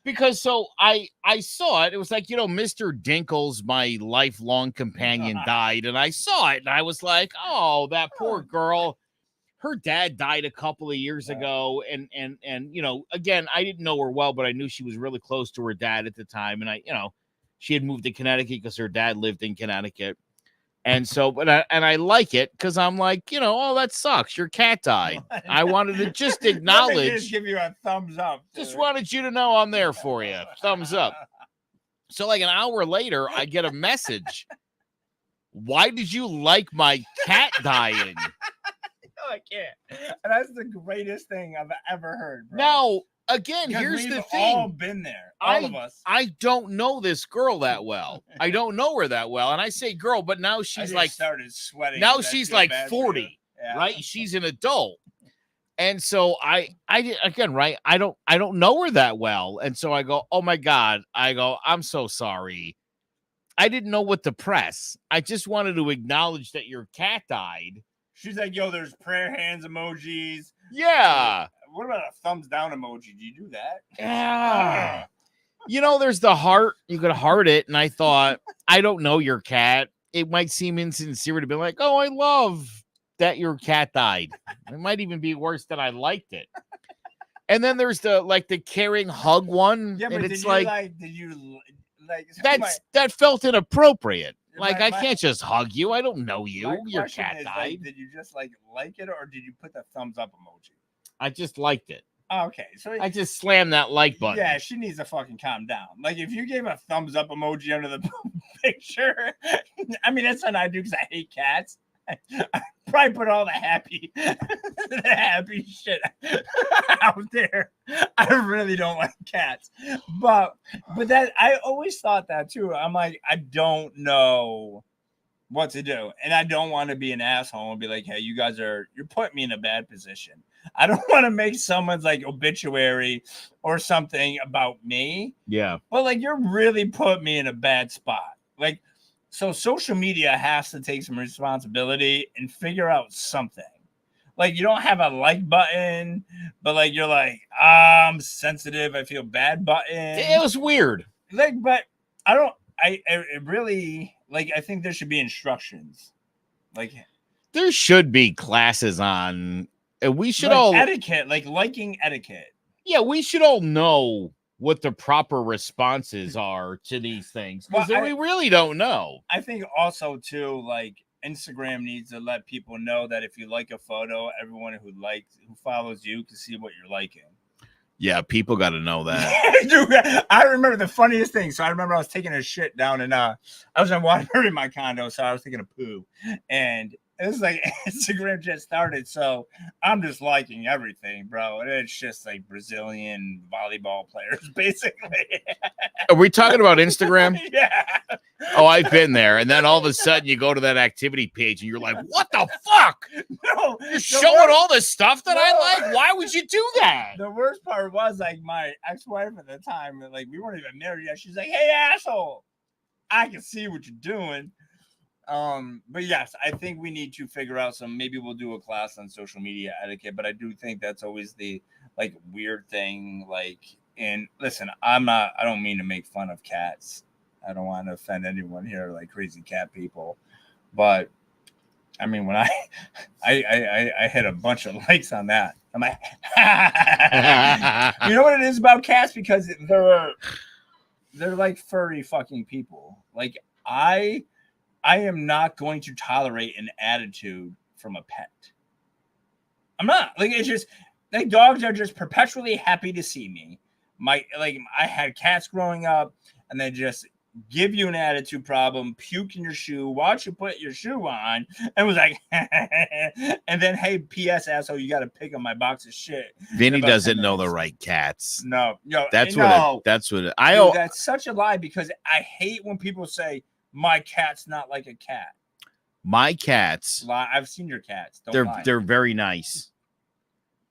because so I saw it. It was like, Mr. Dinkles, my lifelong companion, died, and I saw it, and I was like, oh, that poor girl. Her dad died a couple of years ago, and again, I didn't know her well, but I knew she was really close to her dad at the time, and she had moved to Connecticut because her dad lived in Connecticut, and so, I like it because I'm like, oh, that sucks. Your cat died. I wanted to just acknowledge, just give you a thumbs up. Just wanted you to know I'm there for you. Thumbs up. So, like an hour later, I get a message. Why did you like my cat dying? I can't. And that's the greatest thing I've ever heard, bro. Now, again, here's the thing. We've all been there. All of us. I don't know this girl that well. I don't know her that well. And I say girl, but now she's like started sweating. Now she's like 40, right? She's an adult. And so I again, right? I don't know her that well. And so I go, oh my God. I'm so sorry. I didn't know what to press. I just wanted to acknowledge that your cat died. She's like, yo, there's prayer hands emojis. Yeah. What about a thumbs down emoji? Do you do that? Yeah. You know, there's the heart. You could heart it. And I thought, I don't know your cat. It might seem insincere to be like, oh, I love that your cat died. It might even be worse that I liked it. And then there's the caring hug one. Yeah, but and did it's you like that felt inappropriate. Like, I my- can't just hug you. I don't know you. My Your question cat is, died. like, did you just like it, or did you put the thumbs up emoji? I just liked it. Oh, okay, so I just slammed that like button. yeah, she needs to fucking calm down. Like, if you gave a thumbs up emoji under the picture, I mean, that's what I do because I hate cats. I probably put all the happy shit out there. I really don't like cats, but that I always thought that too. I'm like, I don't know what to do, and I don't want to be an asshole and be like, hey, you're putting me in a bad position. I don't want to make someone's like obituary or something about me. Yeah, but like, you're really put me in a bad spot. Like, so social media has to take some responsibility and figure out something. Like, you don't have a like button, but like, you're like, I'm sensitive, I feel bad button. it was weird. Like, but I really, like, I think there should be instructions. Like, there should be classes on, and we should like all etiquette, like liking etiquette. Yeah, we should all know what the proper responses are to these things, because we really don't know. I think also too, like, Instagram needs to let people know that if you like a photo, everyone who follows you can see what you're liking. Yeah, people got to know that. Dude, I remember the funniest thing. So I remember I was taking a shit down, and I was in Waterbury in my condo, so I was taking a poo, and it was like Instagram just started, so I'm just liking everything, bro. And it's just like Brazilian volleyball players, basically. Are we talking about Instagram? Yeah. Oh, I've been there. And then all of a sudden you go to that activity page and you're like, what the fuck? No, you're showing all the stuff that I like? Why would you do that? The worst part was, like, my ex-wife at the time, like, we weren't even married yet. She's like, hey, asshole, I can see what you're doing. But yes, I think we need to figure out maybe we'll do a class on social media etiquette, but I do think that's always the like weird thing. Like, and listen, I don't mean to make fun of cats. I don't want to offend anyone here, like crazy cat people. But I mean, when I hit a bunch of likes on that, I'm like, you know what it is about cats? Because they're like furry fucking people. Like, I am not going to tolerate an attitude from a pet. I'm not. Like, it's just like dogs are just perpetually happy to see me. I had cats growing up, and they just give you an attitude problem, puke in your shoe, watch you put your shoe on, and was like, and then, hey, P.S. asshole, you got to pick up my box of shit. Vinny doesn't know the right cats. No, that's what that's such a lie, because I hate when people say my cat's not like a cat. My cats. I've seen your cats. They're very nice.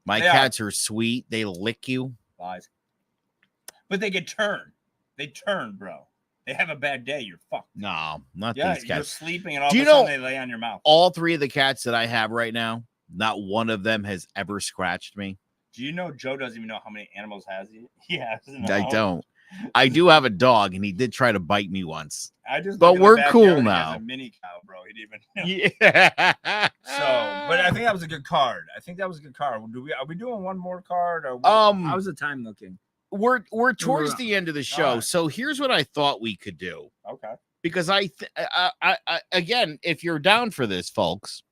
My cats are sweet. They lick you. Lies. But they get turned. They turn, bro. They have a bad day. You're fucked. No, not these cats. You're sleeping, and all of a sudden they lay on your mouth. All three of the cats that I have right now, not one of them has ever scratched me. Do you know Joe doesn't even know how many animals he has? I don't. I do have a dog, and he did try to bite me once. But we're cool now. He has a mini cow, bro. He didn't even know. Yeah. But I think that was a good card. Are we doing one more card? Or how's the time looking? We're towards the end of the show. Right. So here's what I thought we could do. Okay. Because I again, if you're down for this, folks,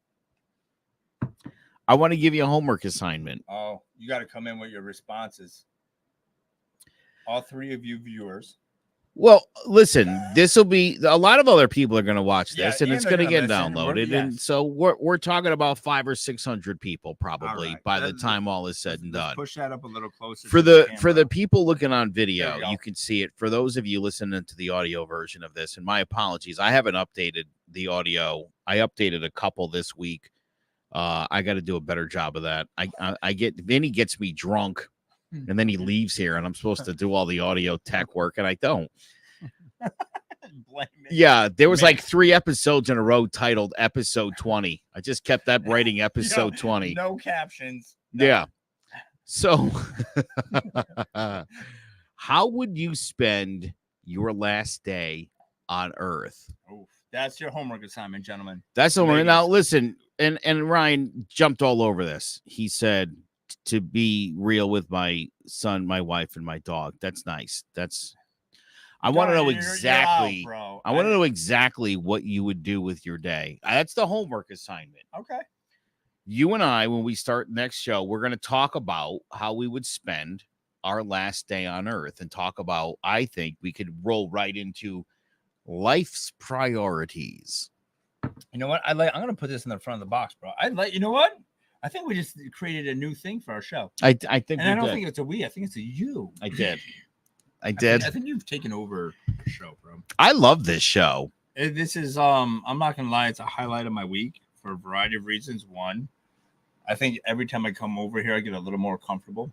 I want to give you a homework assignment. Oh, you got to come in with your responses. All three of you viewers. Well, listen, this will be a lot of other people are going to watch this, and it's going to get downloaded. And so we're talking about 500 or 600 people probably by the time all is said and done. Push that up a little closer. For the people looking on video, you can see it. For those of you listening to the audio version of this, and my apologies, I haven't updated the audio. I updated a couple this week. I got to do a better job of that. Vinny gets me drunk. And then he leaves here, and I'm supposed to do all the audio tech work, and I don't. blame it. Yeah, there was Man. like 3 episodes in a row titled Episode 20. I just kept that writing Episode 20. No captions. No. Yeah. So, how would you spend your last day on Earth? Oof, that's your homework assignment, gentlemen. That's the one. Ladies. Now, listen, and Ryan jumped all over this. He said to be real with my son, my wife, and my dog. That's nice. I want to know exactly. You're out, bro. I want to know exactly what you would do with your day. That's the homework assignment. Okay. You and I, when we start next show, we're going to talk about how we would spend our last day on Earth and talk about, I think we could roll right into life's priorities. You know what? I'm going to put this in the front of the box, bro. You know what? I think we just created a new thing for our show. I think, and I don't think it's a we. I think it's a you. I did. I think you've taken over the show, bro. I love this show. This is I'm not gonna lie, it's a highlight of my week for a variety of reasons. One, I think every time I come over here, I get a little more comfortable.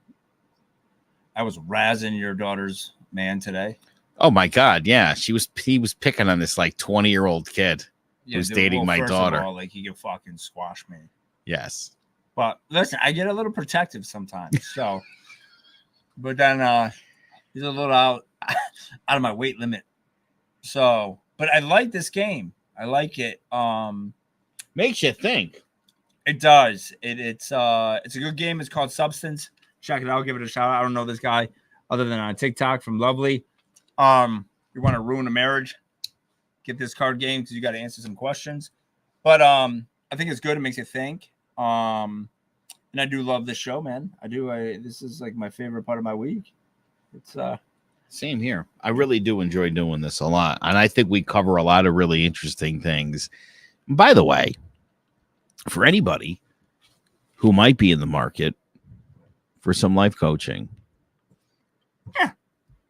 I was razzing your daughter's man today. Oh my God, yeah. He was picking on this like 20-year-old kid who's dating my daughter. All, like he could fucking squash me. Yes. But listen, I get a little protective sometimes. So but then he's a little out of my weight limit. So, but I like this game. I like it. Makes you think. It does. It's a good game. It's called Substance. Check it out. Give it a shout out. I don't know this guy other than on TikTok from Lovely. You want to ruin a marriage? Get this card game because you got to answer some questions. But I think it's good. It makes you think. And I do love this show, man. I do. This is like my favorite part of my week. It's same here. I really do enjoy doing this a lot. And I think we cover a lot of really interesting things. By the way, for anybody who might be in the market for some life coaching,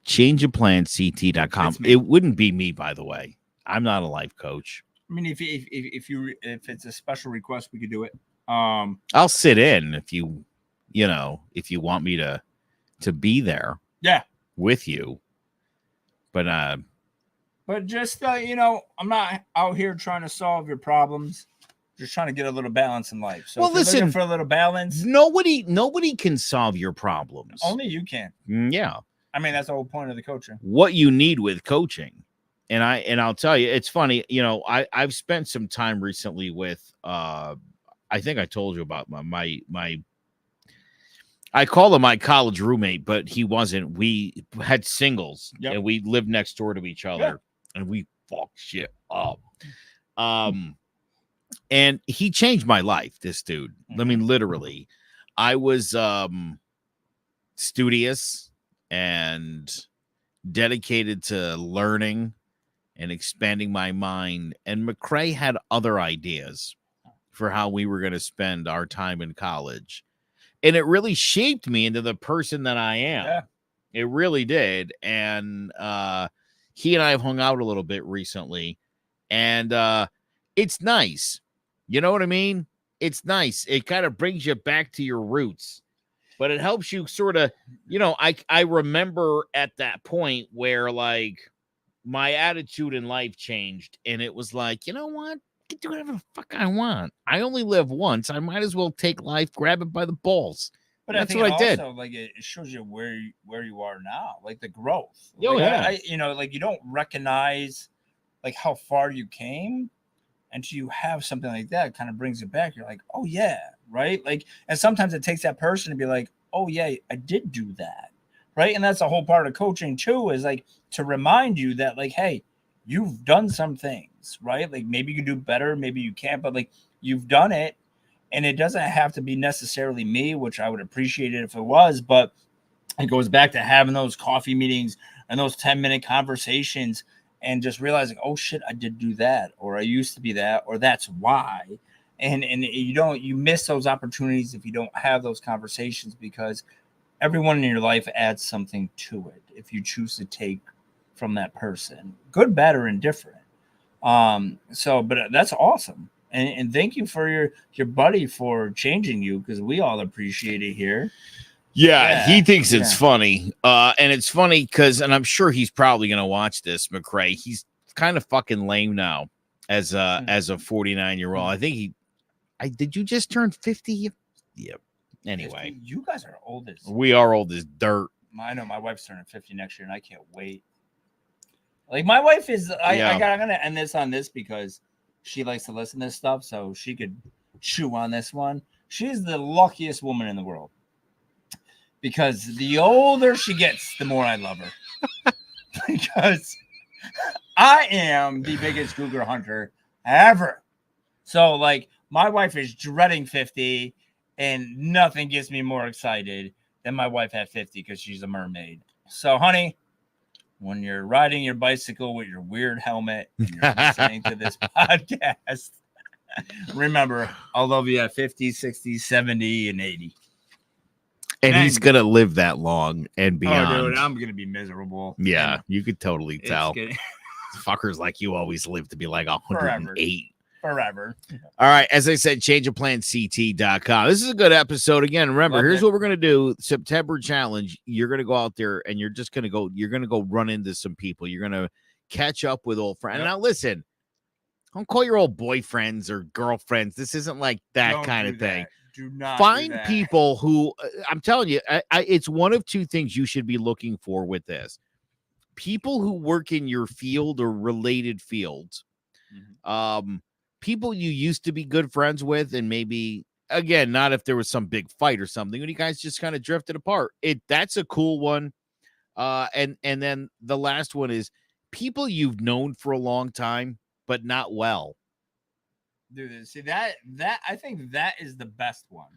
changeofplanct.com. It wouldn't be me, by the way. I'm not a life coach. I mean, if it's a special request, we could do it. I'll sit in if you want me to be there. Yeah. With you. But just I'm not out here trying to solve your problems. Just trying to get a little balance in life. So listen, for a little balance. Nobody can solve your problems. Only you can. Yeah. I mean, that's the whole point of the coaching. What you need with coaching. And I'll tell you, it's funny, I've spent some time recently with I think I told you about my I call him my college roommate, but he wasn't. We had singles and we lived next door to each other and we fucked shit up. And he changed my life, this dude. I mean, literally. I was studious and dedicated to learning and expanding my mind. And McCrae had other ideas for how we were going to spend our time in college. And it really shaped me into the person that I am. Yeah. It really did. And he and I have hung out a little bit recently. And it's nice. You know what I mean? It's nice. It kind of brings you back to your roots. But it helps you sort of, I remember at that point where, like, my attitude in life changed. And it was like, you know what? I can do whatever the fuck I want. I only live once. I might as well take life, grab it by the balls. But that's what I did. Also, like, it shows you where you are now, like the growth. Oh, like, yeah. Like you don't recognize like how far you came until you have something like that. It kind of brings it back. You're like, oh yeah, right. Like, and sometimes it takes that person to be like, oh yeah, I did do that, right. And that's the whole part of coaching too, is like to remind you that, like, hey, you've done some things, right? Like maybe you can do better, maybe you can't, but like you've done it. And it doesn't have to be necessarily me, which I would appreciate it if it was, but it goes back to having those coffee meetings and those 10-minute conversations and just realizing, oh shit, I did do that, or I used to be that, or that's why. And you miss those opportunities if you don't have those conversations, because everyone in your life adds something to it if you choose to take from that person, good, bad, or indifferent. But that's awesome. And thank you for your buddy for changing you, because we all appreciate it here. Yeah, he thinks it's funny. And it's funny because, and I'm sure he's probably going to watch this, McCrae. He's kind of fucking lame now as a 49-year-old. I think did you just turn 50? Yep. Anyway, 50? You guys are old as we are old as dirt. I know my wife's turning 50 next year, and I can't wait. Like my wife is. I'm gonna end this on this because she likes to listen to this stuff, so she could chew on this one. She's the luckiest woman in the world because the older she gets, the more I love her. Because I am the biggest cougar hunter ever. So, like, my wife is dreading 50, and nothing gets me more excited than my wife at 50 because she's a mermaid. So, honey, when you're riding your bicycle with your weird helmet and you're listening to this podcast, remember, I'll love you at 50, 60, 70, and 80. And he's going to live that long and beyond. Oh, dude, I'm going to be miserable. Yeah, you could totally tell. Gonna... Fuckers like you always live to be like 108. Forever. All right. As I said, changeofplanct.com. This is a good episode. Again, remember, here's what we're going to do. September challenge. You're going to go out there and you're going to go run into some people. You're going to catch up with old friends. Yep. Now, listen, don't call your old boyfriends or girlfriends. This isn't like that kind of thing. Do not find people who I'm telling you, it's one of two things you should be looking for with this. People who work in your field or related fields. Mm-hmm. People you used to be good friends with, and maybe again, not if there was some big fight or something, when you guys just kind of drifted apart. That's a cool one. And then the last one is people you've known for a long time, but not well. Dude, see that I think that is the best one,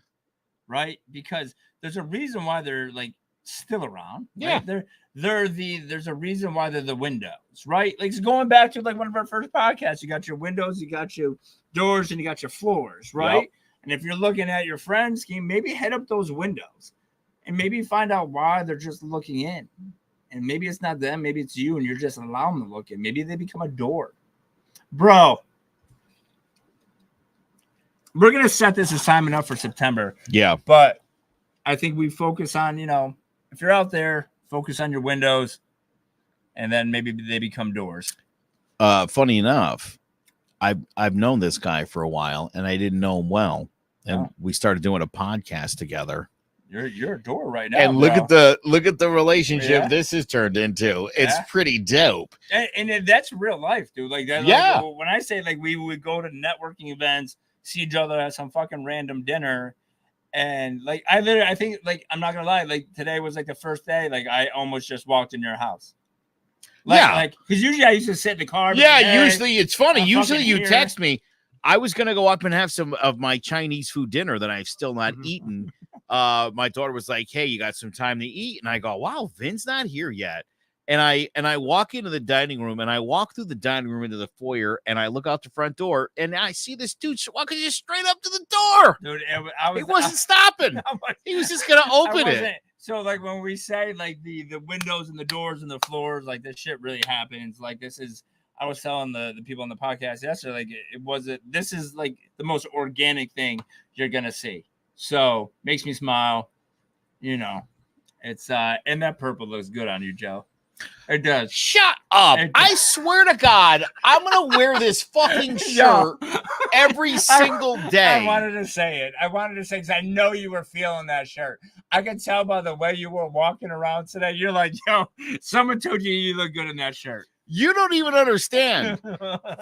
right? Because there's a reason why they're like still around. Yeah, right? There's a reason why they're the windows, right? Like it's going back to like one of our first podcasts. You got your windows, you got your doors, and you got your floors, right? Yep. And if you're looking at your friends, can you maybe head up those windows and maybe find out why they're just looking in, and maybe it's not them, maybe it's you, and you're just allowing them to look in. Maybe they become a door, bro. We're going to set this assignment up for September. Yeah. But I think we focus on, if you're out there, focus on your windows, and then maybe they become doors. Funny enough, I've known this guy for a while, and I didn't know him well. And we started doing a podcast together. You're a door right now. And look at the relationship this has turned into. It's pretty dope. And that's real life, dude. Like that. Yeah. Like, when I say like we would go to networking events, see each other at some fucking random dinner, and like I think like I'm not gonna lie, like today was like the first day, like I almost just walked in your house. Like because usually I used to sit in the car. Yeah, usually it's funny. Usually you text me. I was gonna go up and have some of my Chinese food dinner that I've still not eaten. My daughter was like, "Hey, you got some time to eat?" And I go, "Wow, Vin's not here yet." And I walk into the dining room, and I walk through the dining room into the foyer, and I look out the front door, and I see this dude walking just straight up to the door. Dude, he wasn't stopping. He was just gonna open it. So, like when we say like the windows and the doors and the floors, like this shit really happens. Like this is, I was telling the people on the podcast yesterday, like this is like the most organic thing you're gonna see. So makes me smile. It's and that purple looks good on you, Joe. It does. Shut up. I swear to God, I'm going to wear this fucking shirt every single day. I wanted to say it. Because I know you were feeling that shirt. I can tell by the way you were walking around today. You're like, yo, someone told you look good in that shirt. You don't even understand.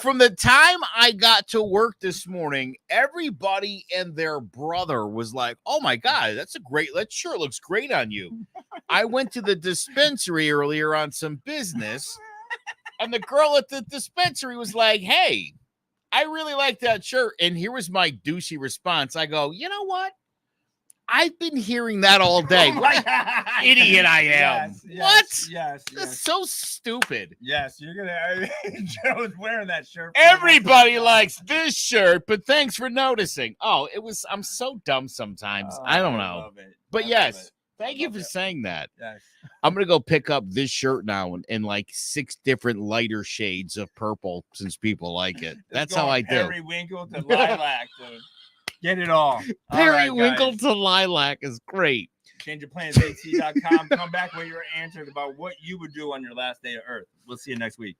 From the time I got to work this morning, everybody and their brother was like, "Oh my God, that shirt looks great on you." I went to the dispensary earlier on some business, and the girl at the dispensary was like, "Hey, I really like that shirt." And here was my douchey response. I go, "You know what? I've been hearing that all day." What idiot I am. What? Yes. That's so stupid. Yes, you're gonna. Joe's wearing that shirt. Everybody likes this shirt, but thanks for noticing. Oh, I'm so dumb sometimes. I don't know. Love it. But yes, thank you for saying that. Yes. I'm gonna go pick up this shirt now in like 6 different lighter shades of purple since people like it. That's how I do. Periwinkle to lilac, dude. Get it all. Periwinkle to lilac is great. ChangeOfPlansAT.com. Come back with your answers about what you would do on your last day of Earth. We'll see you next week.